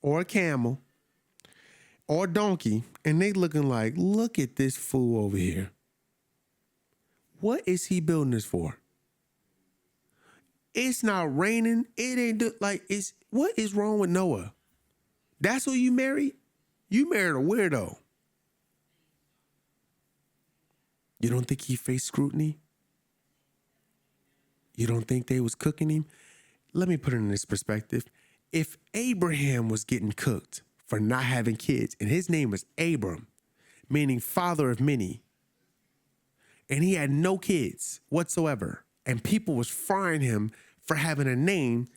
A: or a camel or a donkey, and they looking like, look at this fool over here. What is he building this for? It's not raining. It ain't what is wrong with Noah? That's who you married? You married a weirdo. You don't think he faced scrutiny? You don't think they was cooking him? Let me put it in this perspective. If Abraham was getting cooked for not having kids, and his name was Abram, meaning father of many, and he had no kids whatsoever, and people was frying him for having a name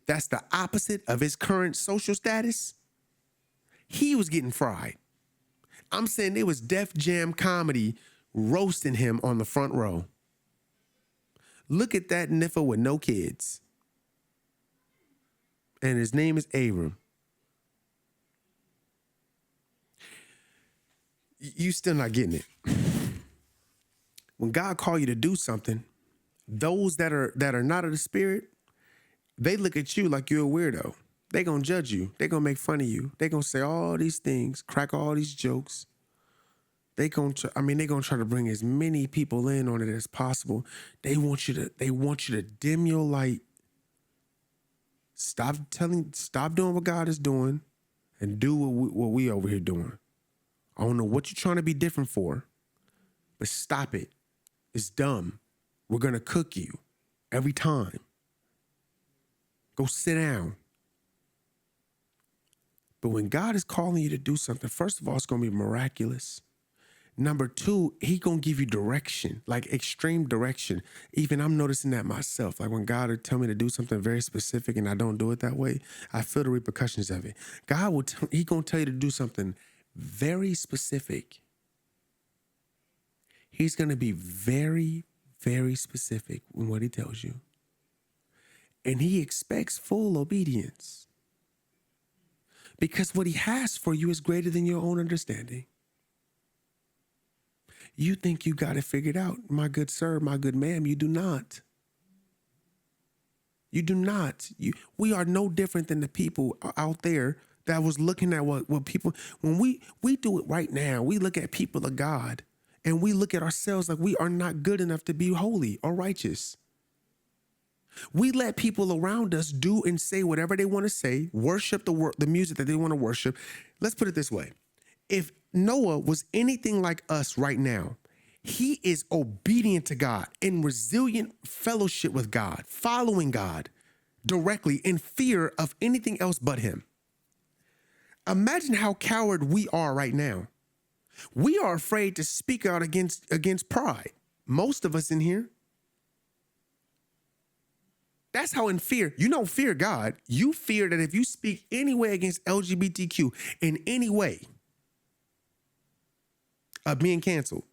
A: that's the opposite of his current social status, he was getting fried. I'm saying there was Def Jam comedy roasting him on the front row. Look at that niffa with no kids. And his name is Abram. You still not getting it. When God called you to do something, those that are not of the spirit, they look at you like you're a weirdo. They gonna judge you. They gonna make fun of you. They gonna say all these things, crack all these jokes. They gonna try to bring as many people in on it as possible. They want you to dim your light. Stop doing what God is doing and do what we over here doing. I don't know what you're trying to be different for, but stop it. It's dumb. We're going to cook you every time. Go sit down. But when God is calling you to do something, first of all, it's going to be miraculous. Number two, he going to give you direction, like extreme direction. Even I'm noticing that myself. Like when God will tell me to do something very specific and I don't do it that way, I feel the repercussions of it. He going to tell you to do something very specific. He's going to be very, very specific in what he tells you. And he expects full obedience. Because what he has for you is greater than your own understanding. You think you got it figured out, my good sir, my good ma'am. You do not. You do not. We are no different than the people out there that was looking at what people, when we do it right now, we look at people of God and we look at ourselves like we are not good enough to be holy or righteous. We let people around us do and say whatever they want to say, worship the music that they want to worship. Let's put it this way. If Noah was anything like us right now, he is obedient to God, in resilient fellowship with God, following God directly, in fear of anything else but him. Imagine how coward we are right now. We are afraid to speak out against pride. Most of us in here. That's how in fear. You don't fear God. You fear that if you speak any way against LGBTQ in any way, of being canceled.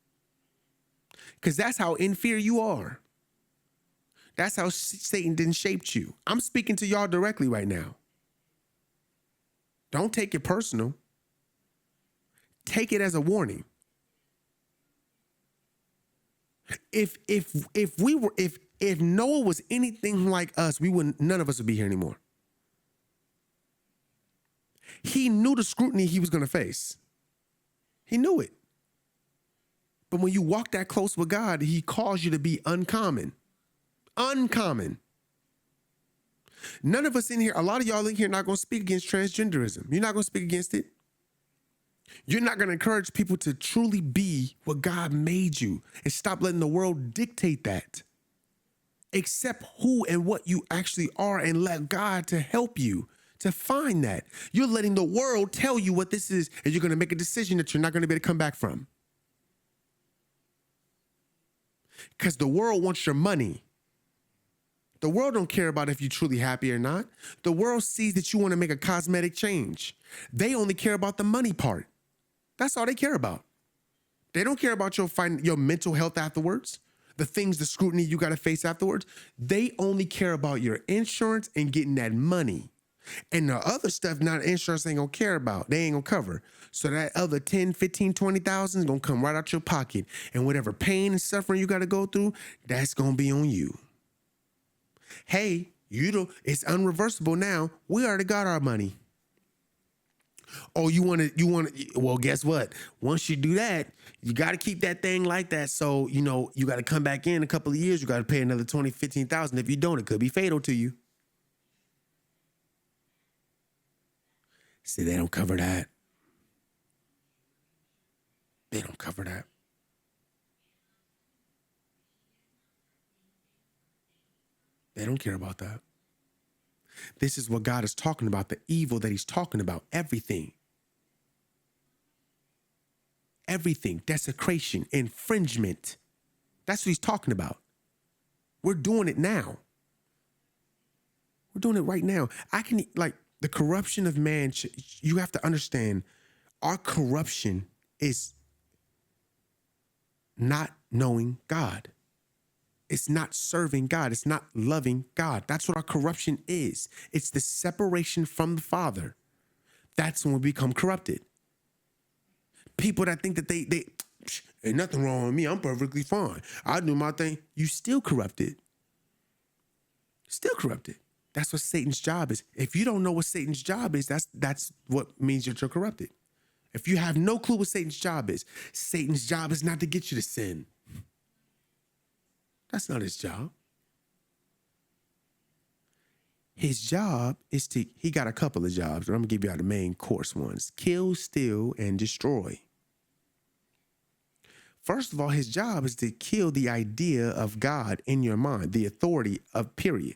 A: Because that's how in fear you are. That's how Satan didn't shape you. I'm speaking to y'all directly right now. Don't take it personal. Take it as a warning. If Noah was anything like us, none of us would be here anymore. He knew the scrutiny he was going to face. He knew it. But when you walk that close with God, he calls you to be uncommon. Uncommon. None of us in here, a lot of y'all in here are not going to speak against transgenderism. You're not going to speak against it. You're not going to encourage people to truly be what God made you and stop letting the world dictate that. Accept who and what you actually are and let God to help you to find that. You're letting the world tell you what this is, and you're going to make a decision that you're not going to be able to come back from. Because the world wants your money. The world don't care about if you're truly happy or not. The world sees that you want to make a cosmetic change. They only care about the money part. That's all they care about. They don't care about your mental health afterwards, the scrutiny you got to face afterwards. They only care about your insurance and getting that money. And the other stuff, not insurance ain't gonna care about. They ain't gonna cover. So that other 10, 15, 20,000 is gonna come right out your pocket. And whatever pain and suffering you gotta go through, that's gonna be on you. Hey, it's unreversible now. We already got our money. Oh, well, guess what? Once you do that, you gotta keep that thing like that. So, you gotta come back in a couple of years, you gotta pay another 20, 15,000. If you don't, it could be fatal to you. See, they don't cover that. They don't cover that. They don't care about that. This is what God is talking about, the evil that he's talking about. Everything. Everything. Desecration, infringement. That's what he's talking about. We're doing it now. We're doing it right now. The corruption of man, you have to understand, our corruption is not knowing God. It's not serving God. It's not loving God. That's what our corruption is. It's the separation from the Father. That's when we become corrupted. People that think that they ain't nothing wrong with me. I'm perfectly fine. I do my thing. You still corrupted. Still corrupted. That's what Satan's job is. If you don't know what Satan's job is, that's what means that you're corrupted. If you have no clue what Satan's job is not to get you to sin. That's not his job. His job is he got a couple of jobs, but I'm gonna give you out the main course ones: kill, steal, and destroy. First of all, his job is to kill the idea of God in your mind, the authority of period.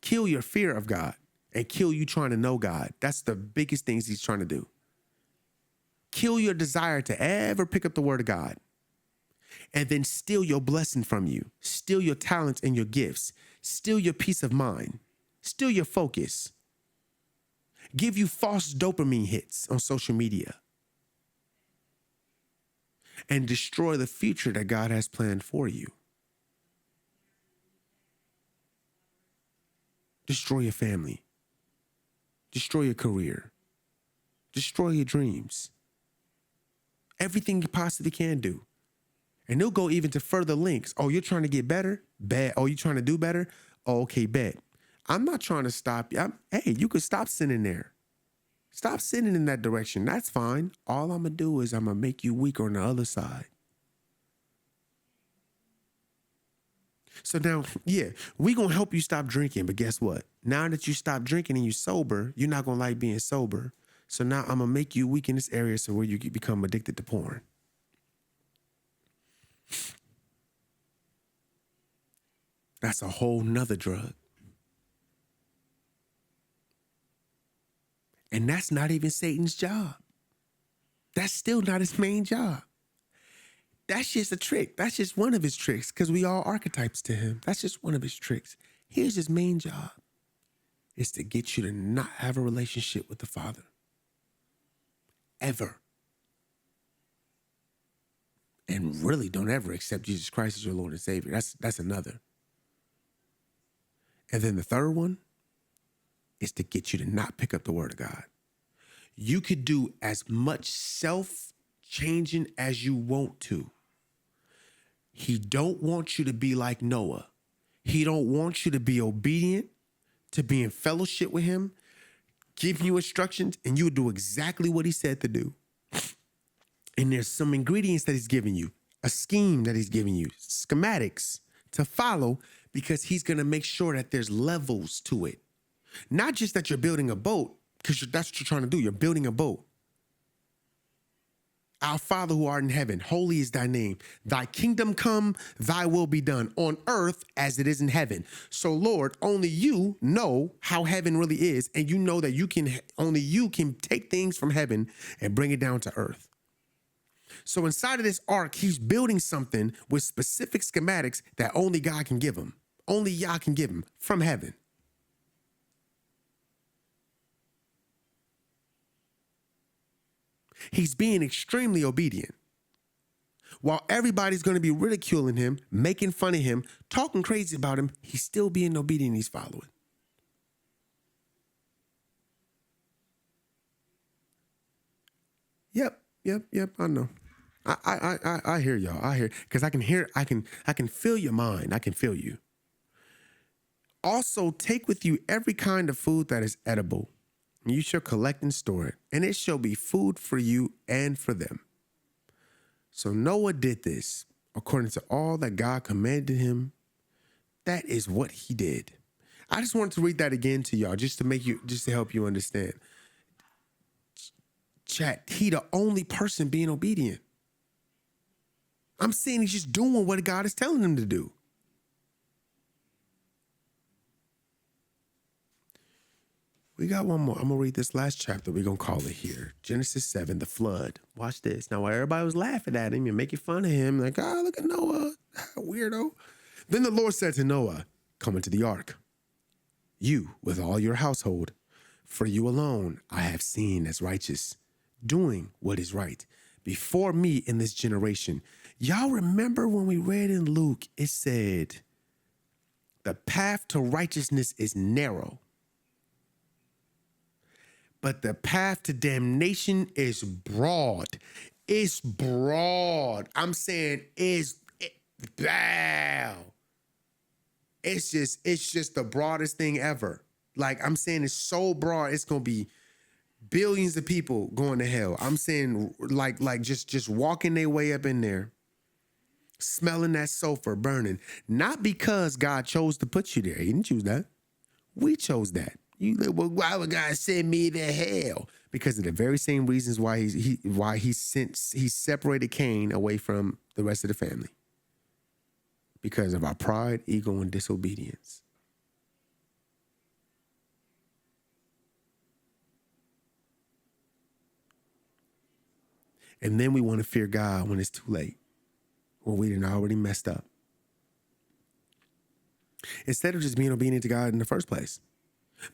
A: Kill your fear of God and kill you trying to know God. That's the biggest things he's trying to do. Kill your desire to ever pick up the word of God. And then steal your blessing from you, steal your talents and your gifts, steal your peace of mind, steal your focus, give you false dopamine hits on social media, and destroy the future that God has planned for you. Destroy your family, destroy your career, destroy your dreams, everything you possibly can do. And they'll go even to further links. Oh, you're trying to get better? Bet. Oh, you're trying to do better? Oh, okay, bet. I'm not trying to stop you. Hey, you could stop sinning there. Stop sinning in that direction. That's fine. All I'm going to do is I'm going to make you weak on the other side. So now, yeah, we're going to help you stop drinking. But guess what? Now that you stop drinking and you're sober, you're not going to like being sober. So now I'm going to make you weak in this area so where you become addicted to porn. That's a whole nother drug. And that's not even Satan's job. That's still not his main job. That's just a trick. That's just one of his tricks because we all archetypes to him. That's just one of his tricks. Here's his main job is to get you to not have a relationship with the Father. Ever. And really don't ever accept Jesus Christ as your Lord and Savior. That's another. And then the third one is to get you to not pick up the word of God. You could do as much self-changing as you want to. He don't want you to be like Noah. He don't want you to be obedient, to be in fellowship with him, giving you instructions, and you do exactly what he said to do. And there's some ingredients that he's giving you, a scheme that he's giving you, schematics to follow, because he's going to make sure that there's levels to it. Not just that you're building a boat, because that's what you're trying to do. You're building a boat. Our Father who art in heaven, holy is thy name. Thy kingdom come, thy will be done on earth as it is in heaven. So Lord, only you know how heaven really is. And you know that only you can take things from heaven and bring it down to earth. So inside of this ark, he's building something with specific schematics that only God can give him. Only Yah can give him from heaven. He's being extremely obedient. While everybody's going to be ridiculing him, making fun of him, talking crazy about him, he's still being obedient. He's following. Yep. I know. I hear y'all. I hear, because I can feel your mind. I can feel you. Also, take with you every kind of food that is edible. You shall collect and store it, and it shall be food for you and for them. So Noah did this according to all that God commanded him. That is what he did. I just wanted to read that again to y'all, just to help you understand. Chat, he the only person being obedient. I'm saying he's just doing what God is telling him to do. We got one more. I'm going to read this last chapter. We're going to call it here. Genesis 7, the flood. Watch this. Now, while everybody was laughing at him and making fun of him, like, oh, look at Noah, weirdo. Then the Lord said to Noah, come into the ark, you with all your household, for you alone I have seen as righteous, doing what is right before me in this generation. Y'all remember when we read in Luke, it said, the path to righteousness is narrow, but the path to damnation is broad. It's broad. I'm saying wow. It's just the broadest thing ever. Like I'm saying, it's so broad, it's gonna be billions of people going to hell. I'm saying like just walking their way up in there, smelling that sulfur burning. Not because God chose to put you there. He didn't choose that. We chose that. You like, well, why would God send me to hell? Because of the very same reasons why he separated Cain away from the rest of the family. Because of our pride, ego, and disobedience. And then we want to fear God when it's too late, when we done already messed up. Instead of just being obedient to God in the first place.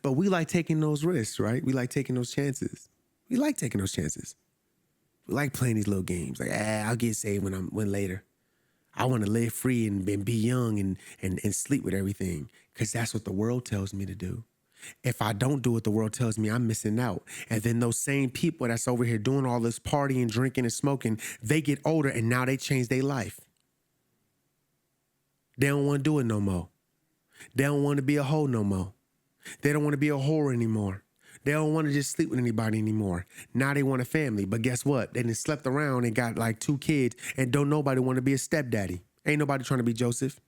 A: But we like taking those risks, right? We like taking those chances. We like taking those chances. We like playing these little games. Like, I'll get saved when later. I want to live free and be young and sleep with everything, because that's what the world tells me to do. If I don't do what the world tells me, I'm missing out. And then those same people that's over here doing all this partying, drinking, and smoking, they get older and now they change their life. They don't want to do it no more. They don't want to be a hoe no more. They don't want to be a whore anymore. They don't want to just sleep with anybody anymore. Now they want a family. But guess what? They done slept around and got like 2 kids and don't nobody want to be a stepdaddy. Ain't nobody trying to be Joseph.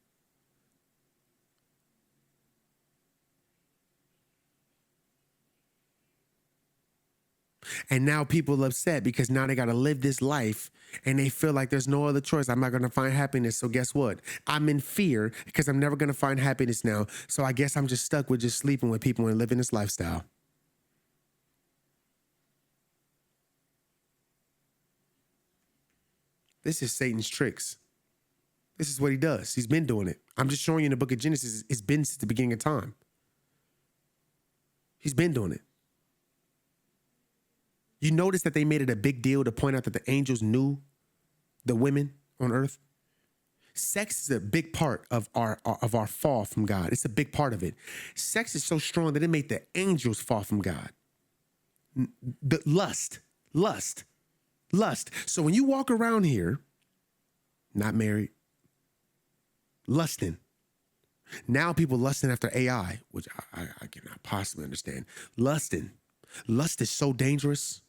A: And now people are upset because now they got to live this life and they feel like there's no other choice. I'm not going to find happiness. So guess what? I'm in fear because I'm never going to find happiness now. So I guess I'm just stuck with just sleeping with people and living this lifestyle. This is Satan's tricks. This is what he does. He's been doing it. I'm just showing you in the book of Genesis. It's been since the beginning of time. He's been doing it. You notice that they made it a big deal to point out that the angels knew the women on earth. Sex is a big part of our fall from God. It's a big part of it. Sex is so strong that it made the angels fall from God. The lust. So when you walk around here, not married, lusting. Now people lusting after AI, which I cannot possibly understand. Lust is so dangerous.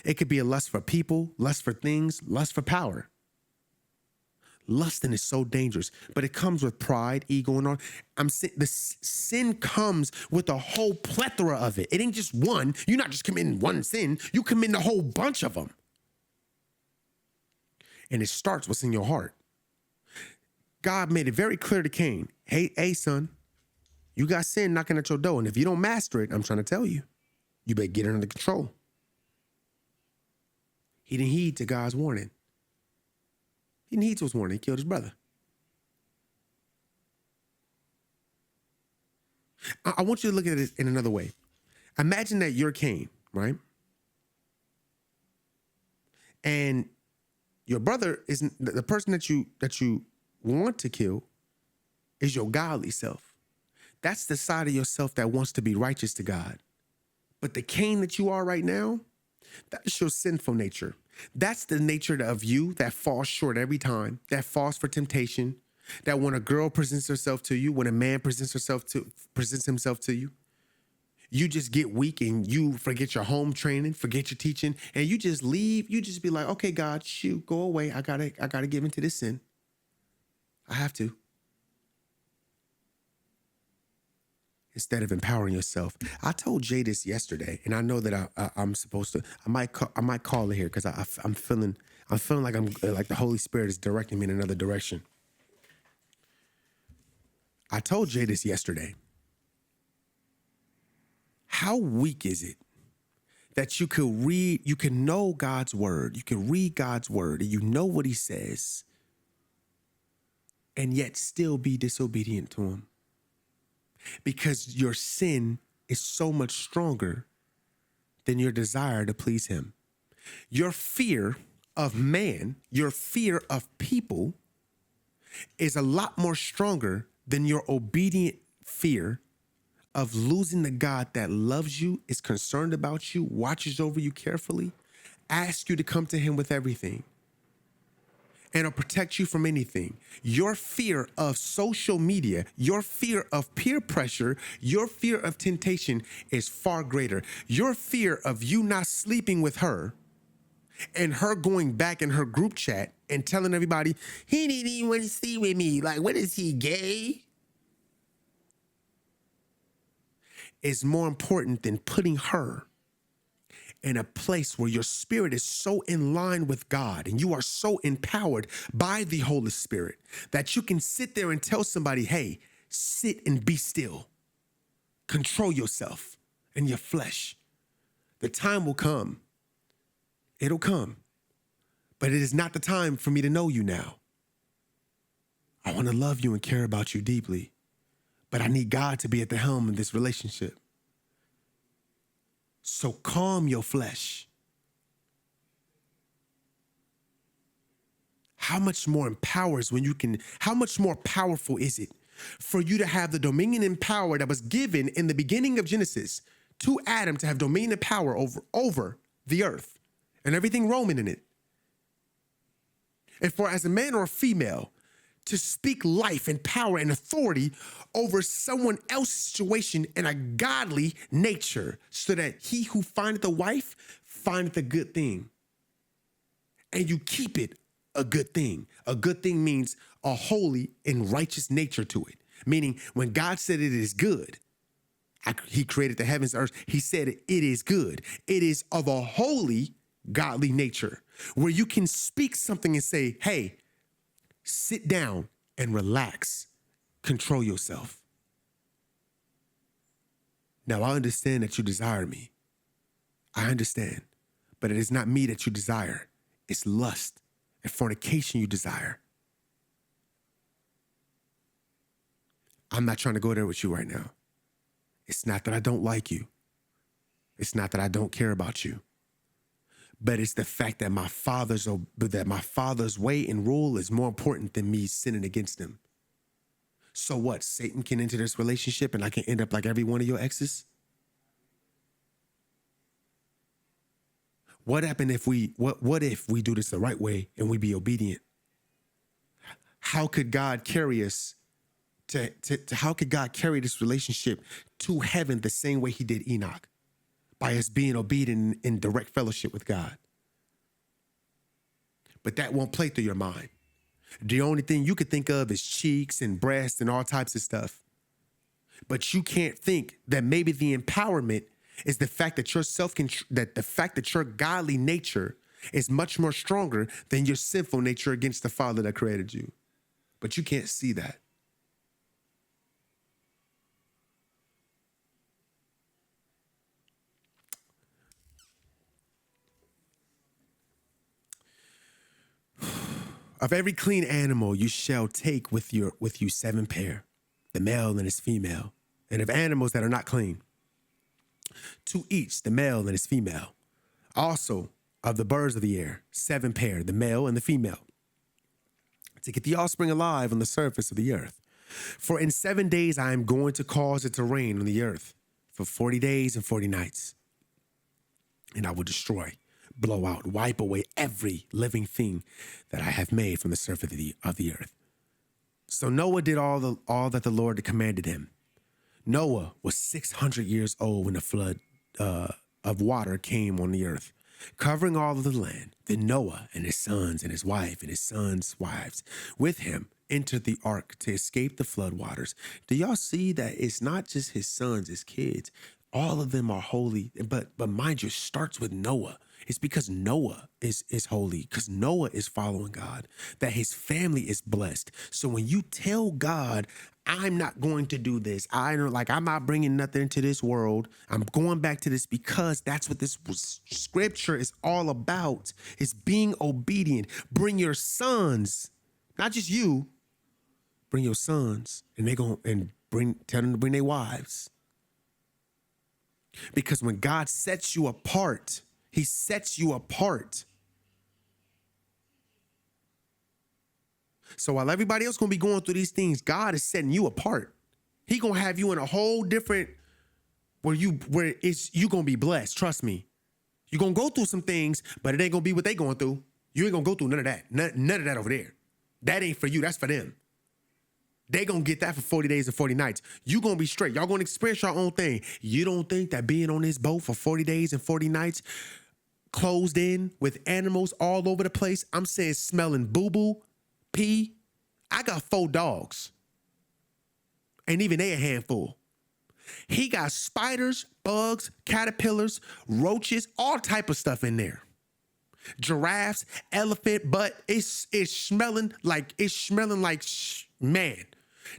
A: It could be a lust for people, lust for things, lust for power. Lusting is so dangerous, but it comes with pride, ego, and all. The sin comes with a whole plethora of it. It ain't just one. You're not just committing one sin. You commit a whole bunch of them. And it starts what's in your heart. God made it very clear to Cain, hey, son, you got sin knocking at your door. And if you don't master it, I'm trying to tell you, you better get it under control. He didn't heed to God's warning. He didn't heed to his warning. He killed his brother. I want you to look at it in another way. Imagine that you're Cain, right? And your brother isn't the person that you want to kill is your godly self. That's the side of yourself that wants to be righteous to God. But the Cain that you are right now, that's your sinful nature. That's the nature of you that falls short every time, that falls for temptation, that when a girl presents herself to you, when a man presents himself to you, you just get weak and you forget your home training, forget your teaching, and you just leave. You just be like, okay, God, shoot, go away. I gotta give into this sin. I have to. Instead of empowering yourself. I told Jay this yesterday, and I know that I'm supposed to. I might call it here because I'm feeling like like the Holy Spirit is directing me in another direction. I told Jay this yesterday. How weak is it that you can know God's word, you can read God's word, and you know what he says, and yet still be disobedient to him? Because your sin is so much stronger than your desire to please him. Your fear of man, your fear of people is a lot more stronger than your obedient fear of losing the God that loves you, is concerned about you, watches over you carefully, asks you to come to him with everything, and will protect you from anything. Your fear of social media, your fear of peer pressure, your fear of temptation is far greater. Your fear of you not sleeping with her and her going back in her group chat and telling everybody, he didn't even want to sleep with me. Like, what is he, gay? Is more important than putting her in a place where your spirit is so in line with God and you are so empowered by the Holy Spirit that you can sit there and tell somebody, hey, sit and be still. Control yourself and your flesh. The time will come. It'll come. But it is not the time for me to know you now. I want to love you and care about you deeply, but I need God to be at the helm of this relationship. So calm your flesh. How much more how much more powerful is it for you to have the dominion and power that was given in the beginning of Genesis to Adam to have dominion and power over the earth and everything roaming in it? And for as a man or a female to speak life and power and authority over someone else's situation in a godly nature, so that he who findeth a wife findeth a good thing. And you keep it a good thing. A good thing means a holy and righteous nature to it. Meaning when God said it is good, he created the heavens and earth. He said it is good. It is of a holy, godly nature where you can speak something and say, hey, sit down and relax. Control yourself. Now, I understand that you desire me. I understand. But it is not me that you desire. It's lust and fornication you desire. I'm not trying to go there with you right now. It's not that I don't like you. It's not that I don't care about you. But it's the fact that my father's way and rule is more important than me sinning against him. So what? Satan can enter this relationship and I can end up like every one of your exes? What happened if what if we do this the right way and we be obedient? How could God carry us how could God carry this relationship to heaven the same way he did Enoch? By us being obedient in direct fellowship with God. But that won't play through your mind. The only thing you could think of is cheeks and breasts and all types of stuff. But you can't think that maybe the empowerment is the fact that your godly nature is much more stronger than your sinful nature against the Father that created you. But you can't see that. Of every clean animal you shall take with you 7 pair, the male and his female, and of animals that are not clean, 2 each, the male and his female. Also of the birds of the air, 7 pair, the male and the female, to get the offspring alive on the surface of the earth. For in 7 days I am going to cause it to rain on the earth for 40 days and 40 nights. And I will destroy, blow out, wipe away every living thing that I have made from the surface of the earth. So Noah did all that the Lord commanded him. Noah was 600 years old when the flood of water came on the earth, covering all of the land. Then Noah and his sons and his wife and his sons' wives with him entered the ark to escape the flood waters. Do y'all see that it's not just his sons, his kids? All of them are holy, but mind you, it starts with Noah. It's because Noah is holy, because Noah is following God, that his family is blessed. So when you tell God, I'm not going to do this, I'm not bringing nothing into this world, I'm going back to this because that's what this scripture is all about, is being obedient. Bring your sons, not just you, bring your sons, and tell them to bring their wives. Because when God sets you apart, he sets you apart So while everybody else going to be going through these things, God is setting you apart. He going to have you in a whole different where you going to be blessed. Trust me. You're going to go through some things, but it ain't going to be what they going through. You ain't going to go through none of that. None of that over there. That ain't for you. That's for them. They going to get that for 40 days and 40 nights. You going to be straight. Y'all going to experience your own thing. You don't think that being on this boat for 40 days and 40 nights, closed in with animals all over the place, I'm saying smelling boo-boo, pee. I got 4 dogs. And even they a handful. He got spiders, bugs, caterpillars, roaches, all type of stuff in there. Giraffes, elephant, but it's smelling like man.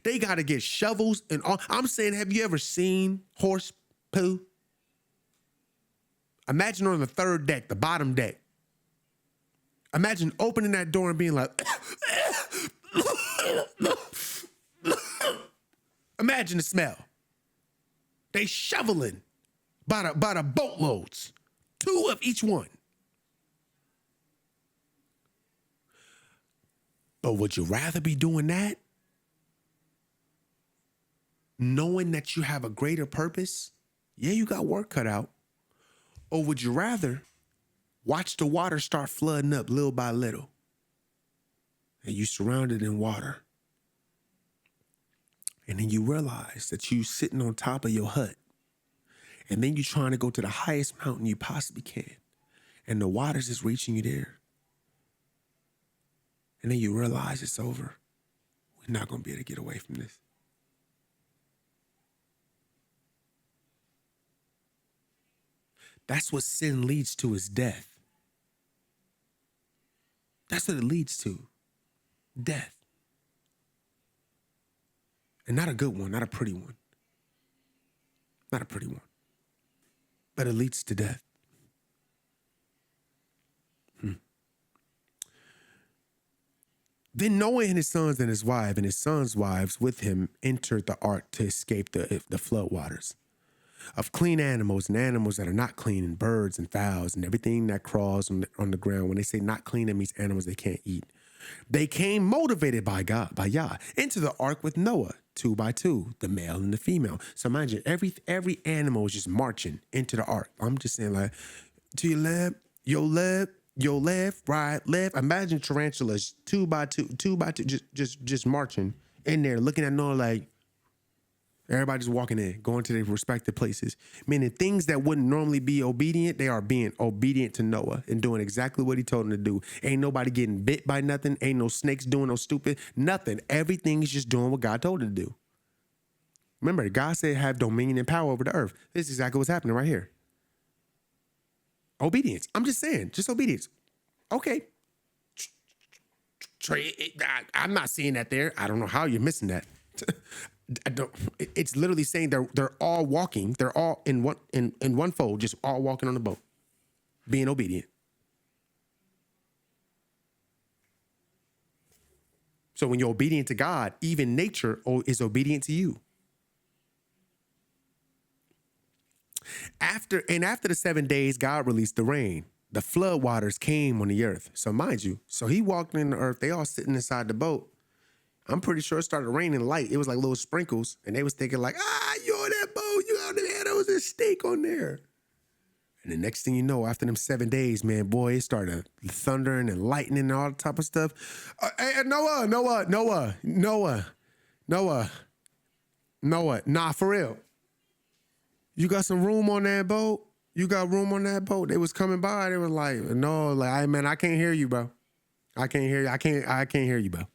A: They got to get shovels and all. I'm saying, have you ever seen horse poo? Imagine on the 3rd deck, the bottom deck. Imagine opening that door and being like, imagine the smell. They shoveling by the boatloads, 2 of each one. But would you rather be doing that, knowing that you have a greater purpose? Yeah, you got work cut out. Or would you rather watch the water start flooding up little by little, and you surrounded in water, and then you realize that you sitting on top of your hut, and then you're trying to go to the highest mountain you possibly can, and the water's just reaching you there, and then you realize it's over. We're not going to be able to get away from this. That's what sin leads to, is death. That's what it leads to. Death. And not a good one, not a pretty one. Not a pretty one. But it leads to death. Then Noah and his sons and his wife and his sons' wives with him entered the ark to escape the flood waters. Of clean animals and animals that are not clean, and birds and fowls and everything that crawls on the ground. When they say not clean, it means animals they can't eat. They came motivated by God, by Yah, into the ark with Noah, 2 by 2, the male and the female. So imagine every animal is just marching into the ark. I'm just saying, like, to your left, right, left. Imagine tarantulas 2 by 2, just marching in there, looking at Noah like, everybody just walking in, going to their respective places. Meaning things that wouldn't normally be obedient, they are being obedient to Noah and doing exactly what he told them to do. Ain't nobody getting bit by nothing. Ain't no snakes doing no stupid, nothing. Everything is just doing what God told them to do. Remember, God said have dominion and power over the earth. This is exactly what's happening right here. Obedience. I'm just saying, just obedience. Okay. I'm not seeing that there. I don't know how you're missing that. It's literally saying they're all walking. They're all in one fold, just all walking on the boat, being obedient. So when you're obedient to God, even nature is obedient to you. After the 7 days, God released the rain. The flood waters came on the earth. So mind you, so he walked in the earth. They all sitting inside the boat. I'm pretty sure it started raining light. It was like little sprinkles. And they was thinking like, you on that boat. You on there. There was a snake on there. And the next thing you know, after them 7 days, man, boy, it started thundering and lightning and all that type of stuff. Hey, Noah. Nah, for real. You got some room on that boat? You got room on that boat? They was coming by. They were like, no, like, man, I can't hear you, bro. I can't hear you. I can't hear you, bro.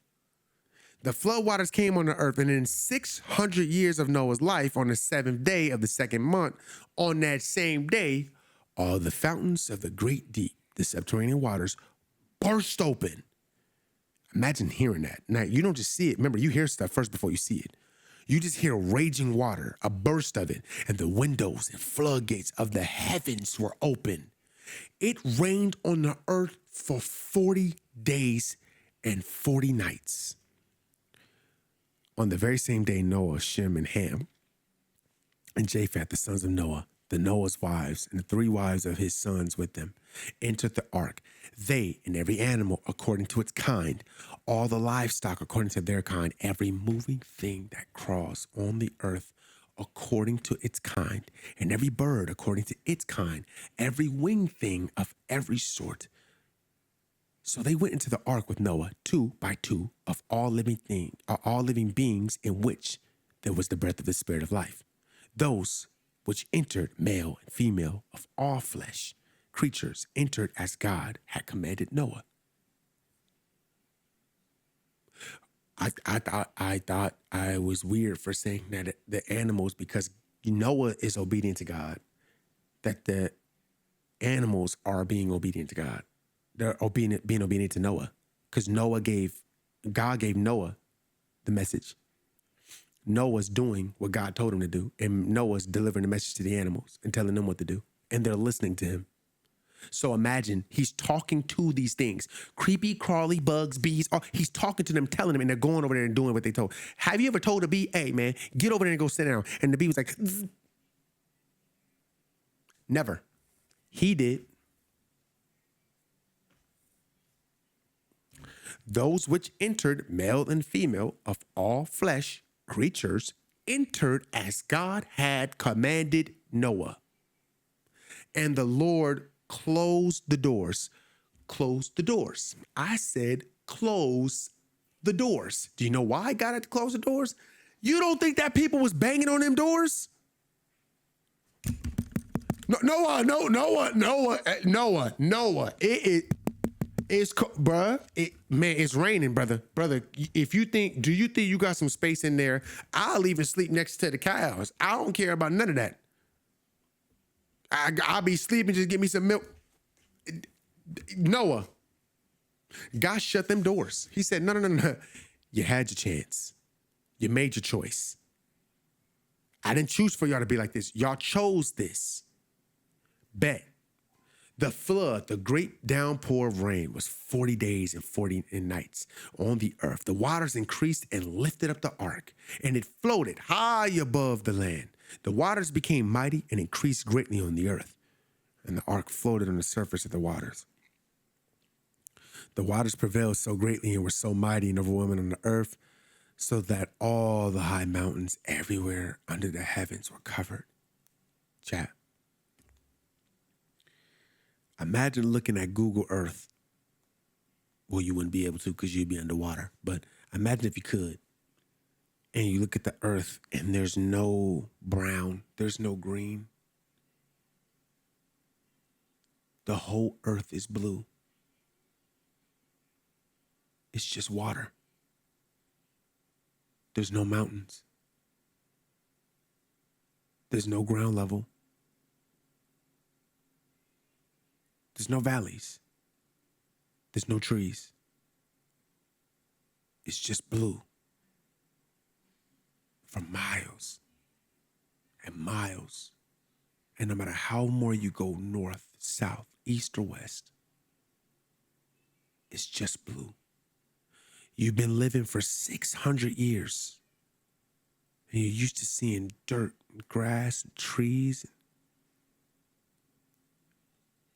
A: The flood waters came on the earth, and in 600 years of Noah's life, on the 7th day of the 2nd month, on that same day, all the fountains of the great deep, the subterranean waters, burst open. Imagine hearing that. Now, you don't just see it. Remember, you hear stuff first before you see it. You just hear raging water, a burst of it, and the windows and floodgates of the heavens were open. It rained on the earth for 40 days and 40 nights. On the very same day, Noah, Shem, and Ham, and Japheth, the sons of Noah, the Noah's wives, and the 3 wives of his sons with them, entered the ark, they and every animal according to its kind, all the livestock according to their kind, every moving thing that crawls on the earth according to its kind, and every bird according to its kind, every winged thing of every sort. So they went into the ark with Noah, 2 by 2, of all living beings, in which there was the breath of the spirit of life. Those which entered, male and female, of all flesh, creatures, entered as God had commanded Noah. I thought I was weird for saying that the animals, because Noah is obedient to God, that the animals are being obedient to God. They're being obedient to Noah, because God gave Noah the message. Noah's doing what God told him to do, and Noah's delivering the message to the animals and telling them what to do, and they're listening to him. So imagine he's talking to these things, creepy, crawly, bugs, bees. He's talking to them, telling them, and they're going over there and doing what they told. Have you ever told a bee, hey, man, get over there and go sit down? And the bee was like, zzz. Never. He did. Those which entered, male and female, of all flesh, creatures, entered as God had commanded Noah. And the Lord closed the doors. Close the doors. I said, close the doors. Do you know why God had to close the doors? You don't think that people was banging on them doors? Noah. Bruh, it's raining, brother. Brother, do you think you got some space in there? I'll even sleep next to the cows. I don't care about none of that. I'll be sleeping, just give me some milk. Noah, God shut them doors. He said, no. You had your chance. You made your choice. I didn't choose for y'all to be like this. Y'all chose this. Bet. The flood, the great downpour of rain, was 40 days and 40 nights on the earth. The waters increased and lifted up the ark, and it floated high above the land. The waters became mighty and increased greatly on the earth, and the ark floated on the surface of the waters. The waters prevailed so greatly and were so mighty and overwhelming on the earth, so that all the high mountains everywhere under the heavens were covered. Chat. Imagine looking at Google Earth. Well, you wouldn't be able to because you'd be underwater. But imagine if you could. And you look at the earth and there's no brown. There's no green. The whole earth is blue. It's just water. There's no mountains. There's no ground level. There's no valleys. There's no trees. It's just blue for miles and miles. And no matter how more you go north, south, east, or west, it's just blue. You've been living for 600 years. And you're used to seeing dirt and grass and trees.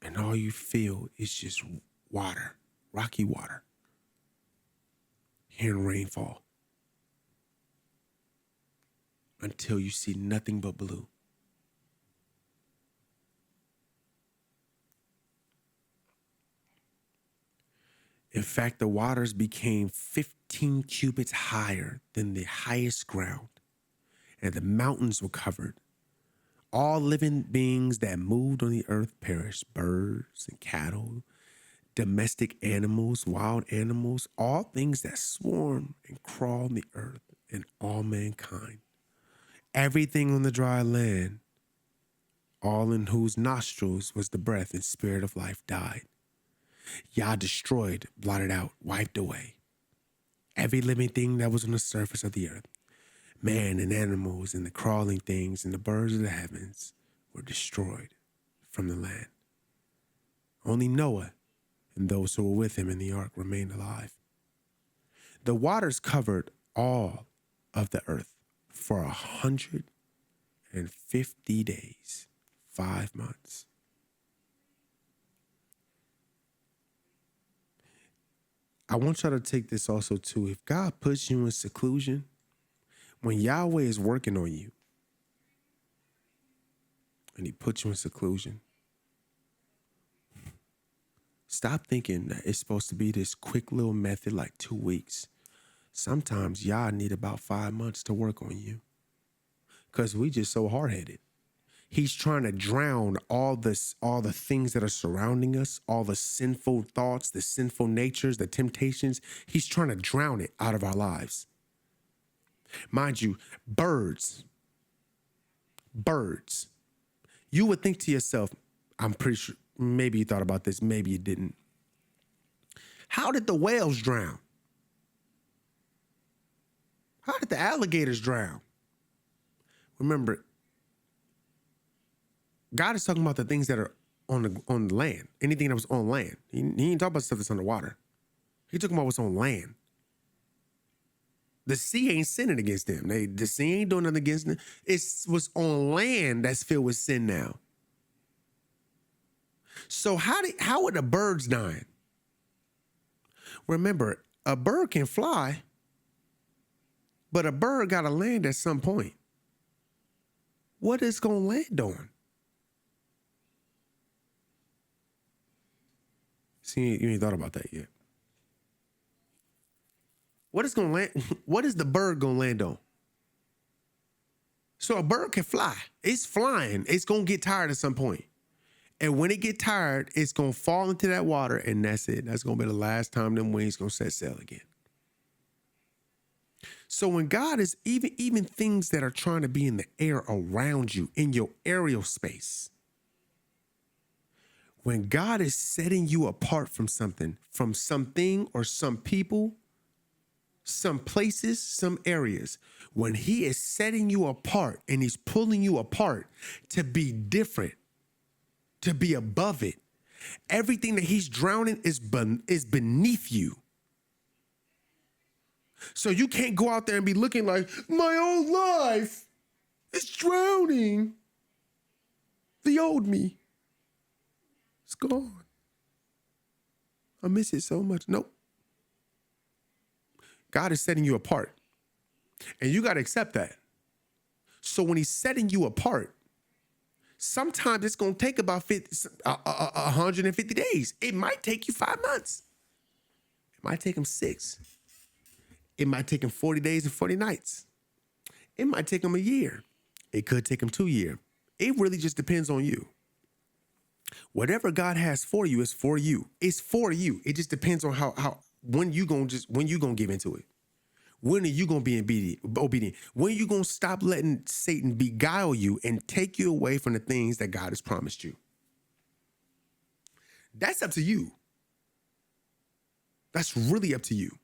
A: And all you feel is just water, rocky water, hearing rainfall, until you see nothing but blue. In fact, the waters became 15 cubits higher than the highest ground, and the mountains were covered. All living beings that moved on the earth perished, birds and cattle, domestic animals, wild animals, all things that swarm and crawl on the earth, and all mankind. Everything on the dry land, all in whose nostrils was the breath and spirit of life, died. Yah destroyed, blotted out, wiped away every living thing that was on the surface of the earth. Man and animals and the crawling things and the birds of the heavens were destroyed from the land. Only Noah and those who were with him in the ark remained alive. The waters covered all of the earth for 150 days, 5 months. I want y'all to take this also too. If God puts you in seclusion, when Yahweh is working on you and he puts you in seclusion, stop thinking that it's supposed to be this quick little method like 2 weeks. Sometimes Yah need about 5 months to work on you because we just so hard-headed. He's trying to drown all the things that are surrounding us, all the sinful thoughts, the sinful natures, the temptations. He's trying to drown it out of our lives. Mind you, birds. You would think to yourself, I'm pretty sure, maybe you thought about this, maybe you didn't. How did the whales drown? How did the alligators drown? Remember, God is talking about the things that are on the land, anything that was on land. He ain't talking about stuff that's underwater. He's talking about what's on land. The sea ain't sinning against them. The sea ain't doing nothing against them. It's what's on land that's filled with sin now. So how are the birds dying? Remember, a bird can fly, but a bird got to land at some point. What is going to land on? See, you ain't thought about that yet. What is going to land? What is the bird going to land on? So a bird can fly. It's flying. It's going to get tired at some point. And when it get tired, it's going to fall into that water, and that's it. That's going to be the last time them wings going to set sail again. So when God is even things that are trying to be in the air around you, in your aerial space, when God is setting you apart from something or some people, some places, some areas, when he is setting you apart and he's pulling you apart to be different, to be above it, everything that he's drowning is beneath you. So you can't go out there and be looking like, my old life is drowning. The old me. It's gone. I miss it so much. Nope. God is setting you apart. And you got to accept that. So when he's setting you apart, sometimes it's going to take about 150 days. It might take you 5 months. It might take him 6. It might take him 40 days and 40 nights. It might take him a year. It could take him 2 years. It really just depends on you. Whatever God has for you is for you. It's for you. It just depends on when you gonna give into it. When are you gonna be obedient? When are you gonna stop letting Satan beguile you and take you away from the things that God has promised you? That's up to you. That's really up to you.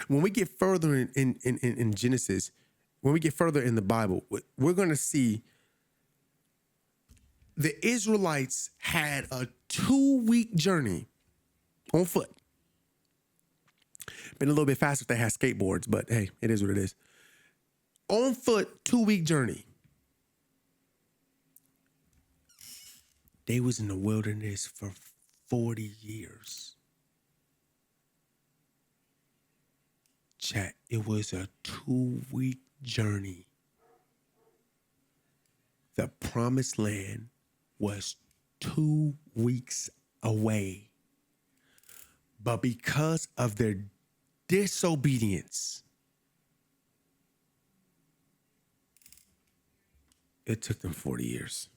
A: When we get further in Genesis, when we get further in the Bible, we're going to see the Israelites had a 2-week journey on foot. Been a little bit faster if they had skateboards, but hey, it is what it is. On foot, 2-week journey. They was in the wilderness for 40 years. Chat, it was a 2-week journey. The promised land was 2 weeks away. But because of their disobedience, it took them 40 years.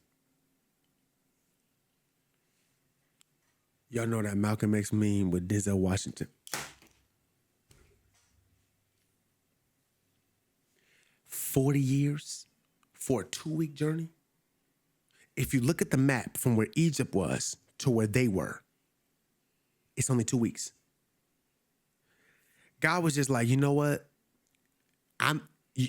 A: Y'all know that Malcolm X meme with Denzel Washington. 40 years for a 2-week journey. If you look at the map from where Egypt was to where they were, it's only 2 weeks. God was just like, you know what? I'm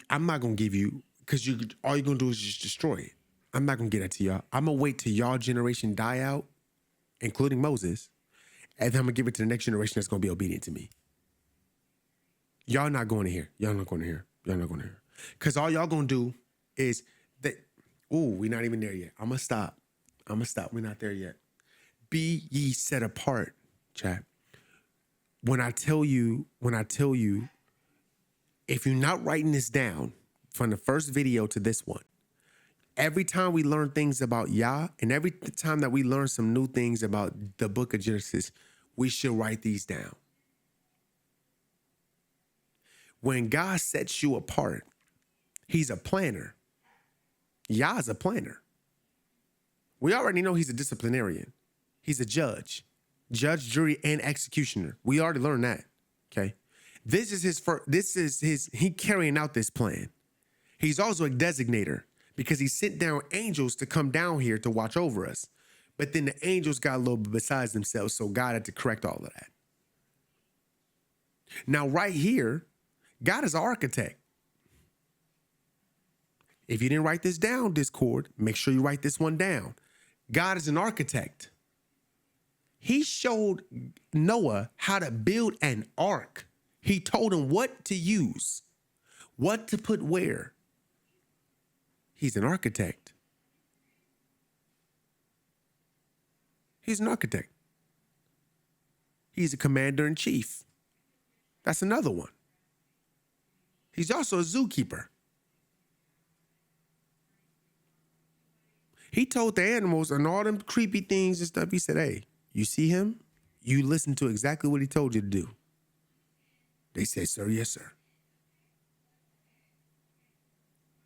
A: not going to give you, because all you're going to do is just destroy it. I'm not going to get it to y'all. I'm going to wait till y'all generation die out, including Moses, and then I'm going to give it to the next generation that's going to be obedient to me. Y'all not going to hear. Y'all not going to hear. Y'all not going to hear. Because all y'all going to do is that Ooh, we're not even there yet. I'm gonna stop. We're not there yet. Be ye set apart, chat. When I tell you, if you're not writing this down from the first video to this one, every time we learn things about Yah, and every time that we learn some new things about the book of Genesis, we should write these down. When God sets you apart, he's a planner. Yah is a planner. We already know he's a disciplinarian. He's a judge, jury, and executioner. We already learned that. Okay. This is he carrying out this plan. He's also a designator because he sent down angels to come down here to watch over us. But then the angels got a little bit besides themselves, so God had to correct all of that. Now, right here, God is an architect. If you didn't write this down, Discord, make sure you write this one down. God is an architect. He showed Noah how to build an ark. He told him what to use, what to put where. He's an architect. He's an architect. He's a commander-in-chief. That's another one. He's also a zookeeper. He told the animals and all them creepy things and stuff. He said, hey, you see him? You listen to exactly what he told you to do. They said, sir, yes, sir.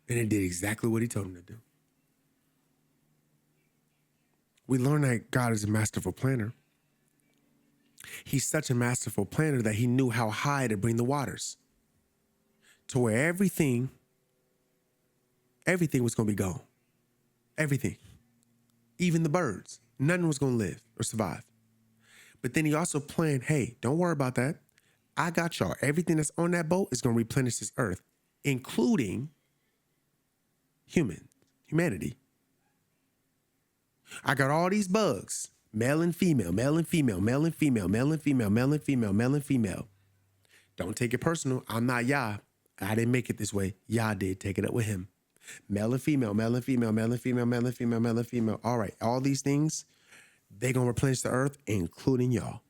A: And it did exactly what he told them to do. We learn that God is a masterful planner. He's such a masterful planner that he knew how high to bring the waters to where everything was going to be gone. Everything. Even the birds. None was going to live or survive. But then he also planned, hey, don't worry about that. I got y'all. Everything that's on that boat is going to replenish this earth, including humanity. I got all these bugs, male and female, male and female, male and female, male and female, male and female, male and female. Don't take it personal. I'm not Yah. I didn't make it this way. Yah did. Take it up with him. Male and female, male and female, male and female, male and female, male and female. All right. All these things, they're going to replenish the earth, including y'all.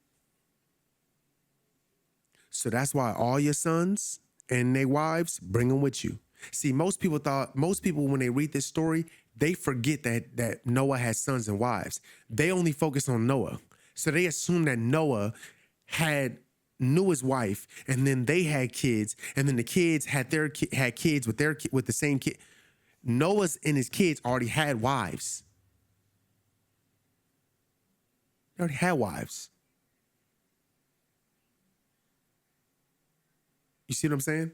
A: So that's why all your sons and their wives, bring them with you. See, most people when they read this story, they forget that Noah has sons and wives. They only focus on Noah. So they assume that Noah knew his wife, and then they had kids, and then the kids had kids with the same kid. Noah's and his kids already had wives. They already had wives. You see what I'm saying?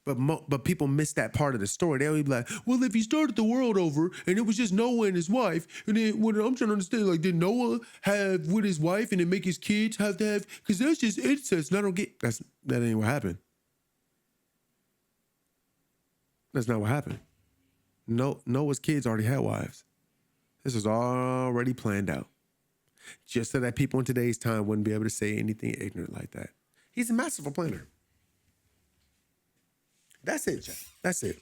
A: But people miss that part of the story. They'll be like, well, if he started the world over and it was just Noah and his wife, and then what I'm trying to understand, like, did Noah have with his wife and then make his kids have to have? Because that's just incest. And I don't get that ain't what happened. That's not what happened. Noah's kids already had wives. This was already planned out, just so that people in today's time wouldn't be able to say anything ignorant like that. He's a masterful planner. That's it, Jack. That's it.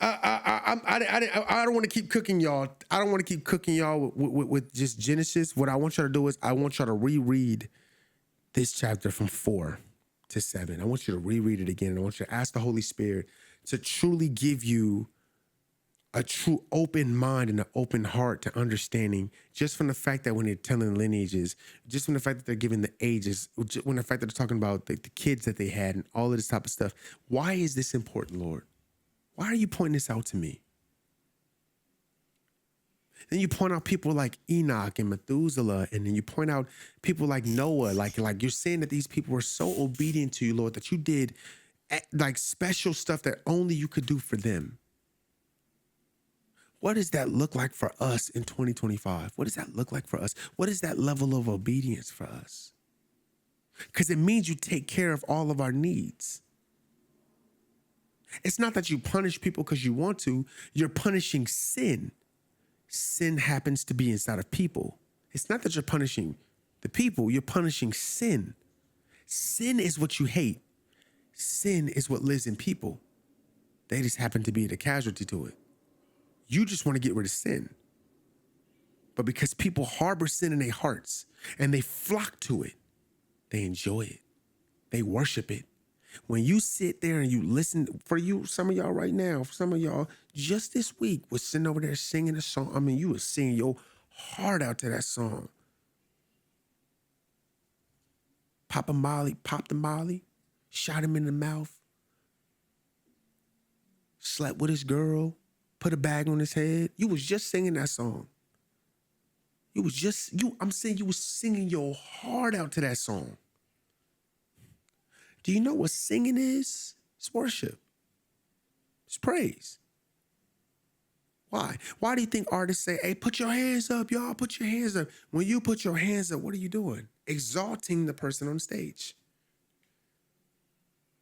A: I don't want to keep cooking y'all. I don't want to keep cooking y'all with just Genesis. What I want y'all to do is I want y'all to reread this chapter from 4 to 7. I want you to reread it again. And I want you to ask the Holy Spirit to truly give you a true open mind and an open heart to understanding, just from the fact that when they're telling lineages, just from the fact that they're giving the ages, when the fact that they're talking about the kids that they had and all of this type of stuff. Why is this important, Lord? Why are you pointing this out to me? Then you point out people like Enoch and Methuselah, and then you point out people like Noah, like you're saying that these people were so obedient to you, Lord, that you did like special stuff that only you could do for them. What does that look like for us in 2025? What does that look like for us? What is that level of obedience for us? Because it means you take care of all of our needs. It's not that you punish people because you want to. You're punishing sin. Sin happens to be inside of people. It's not that you're punishing the people. You're punishing sin. Sin is what you hate. Sin is what lives in people. They just happen to be the casualty to it. You just want to get rid of sin. But because people harbor sin in their hearts and they flock to it, they enjoy it. They worship it. When you sit there and you listen, for you, some of y'all right now, for some of y'all, just this week was sitting over there singing a song. I mean, you was singing your heart out to that song. Pop the Molly, shot him in the mouth, slept with his girl, put a bag on his head. You was just singing that song. I'm saying you was singing your heart out to that song. Do you know what singing is? It's worship. It's praise. Why? Why do you think artists say, hey, put your hands up, y'all, put your hands up? When you put your hands up, what are you doing? Exalting the person on stage.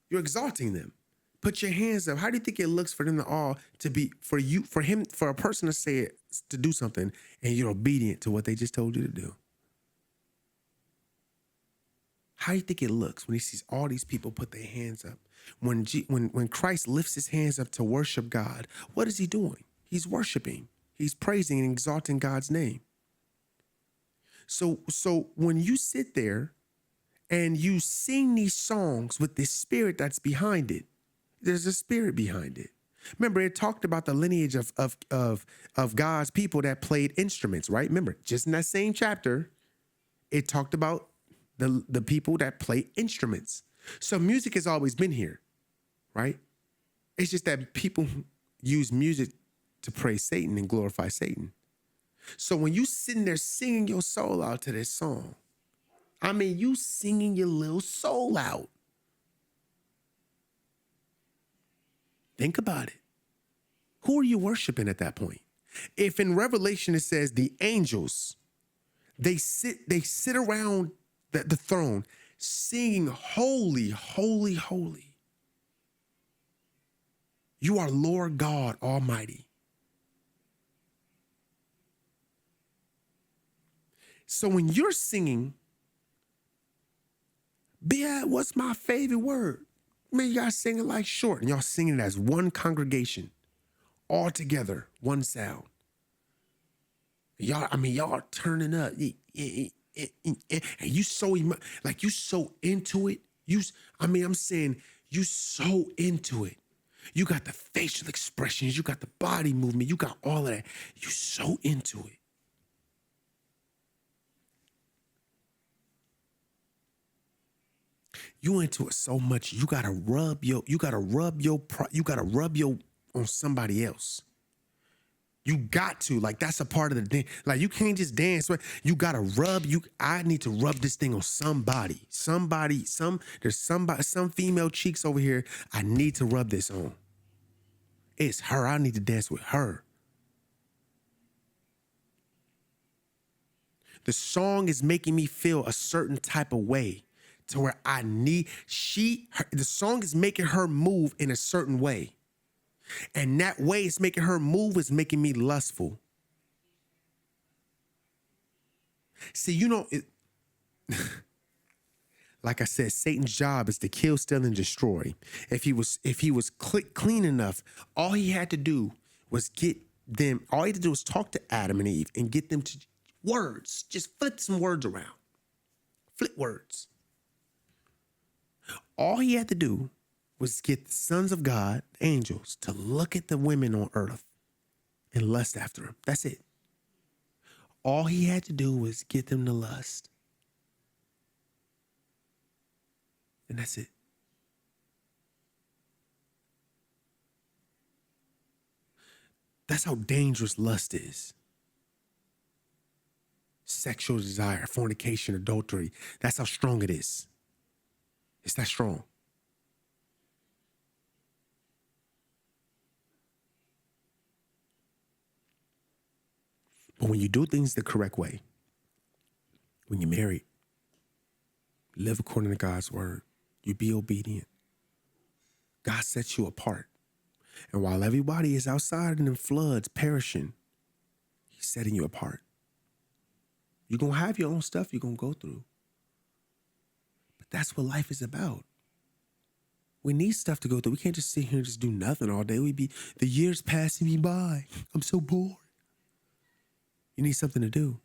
A: You're exalting them. Put your hands up. How do you think it looks for them to all to be, for a person to say it, to do something, and you're obedient to what they just told you to do? How do you think it looks when he sees all these people put their hands up? When Christ lifts his hands up to worship God, what is he doing? He's worshiping. He's praising and exalting God's name. So when you sit there and you sing these songs with this spirit that's behind it, there's a spirit behind it. Remember, it talked about the lineage of God's people that played instruments, right? Remember, just in that same chapter, it talked about the people that play instruments. So music has always been here, right? It's just that people use music to praise Satan and glorify Satan. So when you sitting there singing your soul out to this song, I mean, you singing your little soul out. Think about it. Who are you worshiping at that point? If in Revelation it says the angels, they sit around the throne singing, holy, holy, holy. You are Lord God Almighty. So when you're singing, what's my favorite word? Man, you guys singing like short, and y'all singing it as one congregation, all together, one sound. Y'all turning up, and you so into it. I'm saying you so into it. You got the facial expressions, you got the body movement, you got all of that. You so into it. You into it so much, you gotta rub your on somebody else. You got to, like, that's a part of the dance. Like, you can't just dance. You gotta rub. I need to rub this thing on somebody. Some female cheeks over here. I need to rub this on. It's her. I need to dance with her. The song is making me feel a certain type of way to where the song is making her move in a certain way. And that way it's making her move is making me lustful. See, like I said, Satan's job is to kill, steal, and destroy. If he was clean enough, all he had to do was talk to Adam and Eve and get them to words. Just flip some words around. Flip words. All he had to do was get the sons of God, angels, to look at the women on earth and lust after them. That's it. All he had to do was get them to lust. And that's it. That's how dangerous lust is. Sexual desire, fornication, adultery. That's how strong it is. It's that strong. But when you do things the correct way, when you're married, live according to God's word, you be obedient. God sets you apart. And while everybody is outside in the floods perishing, he's setting you apart. You're going to have your own stuff you're going to go through. But that's what life is about. We need stuff to go through. We can't just sit here and just do nothing all day. The years passing me by. I'm so bored. You need something to do.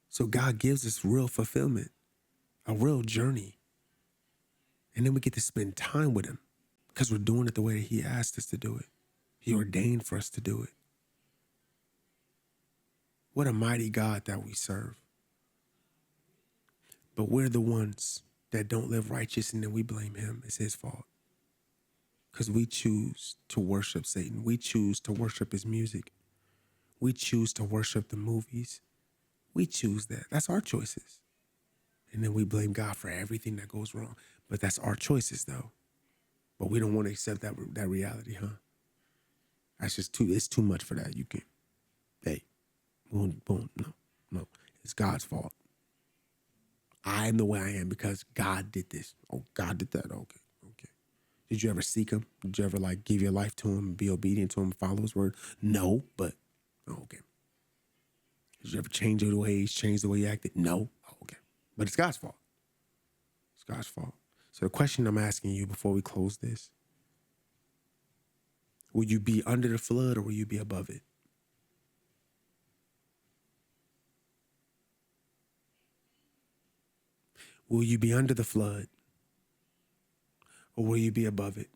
A: So God gives us real fulfillment, a real journey. And then we get to spend time with him because we're doing it the way that he asked us to do it. He ordained for us to do it. What a mighty God that we serve. But we're the ones that don't live righteous, and then we blame him. It's his fault. Because we choose to worship Satan. We choose to worship his music. We choose to worship the movies. We choose that. That's our choices. And then we blame God for everything that goes wrong. But that's our choices, though. But we don't want to accept that reality, huh? That's just it's too much for that. You can, hey, boom, boom, no. It's God's fault. I am the way I am because God did this. Oh, God did that. Okay. Did you ever seek him? Did you ever give your life to him, be obedient to him, follow his word? No, but okay. Did you ever change your ways, change the way you acted? No. Okay. But it's God's fault. It's God's fault. So the question I'm asking you before we close this, will you be under the flood or will you be above it? Will you be under the flood or will you be above it?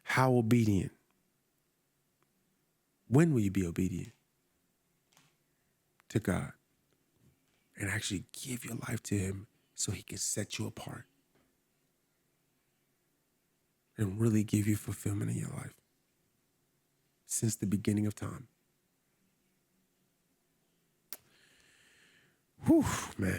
A: How obedient? When will you be obedient to God and actually give your life to him so he can set you apart and really give you fulfillment in your life since the beginning of time? Whew, man.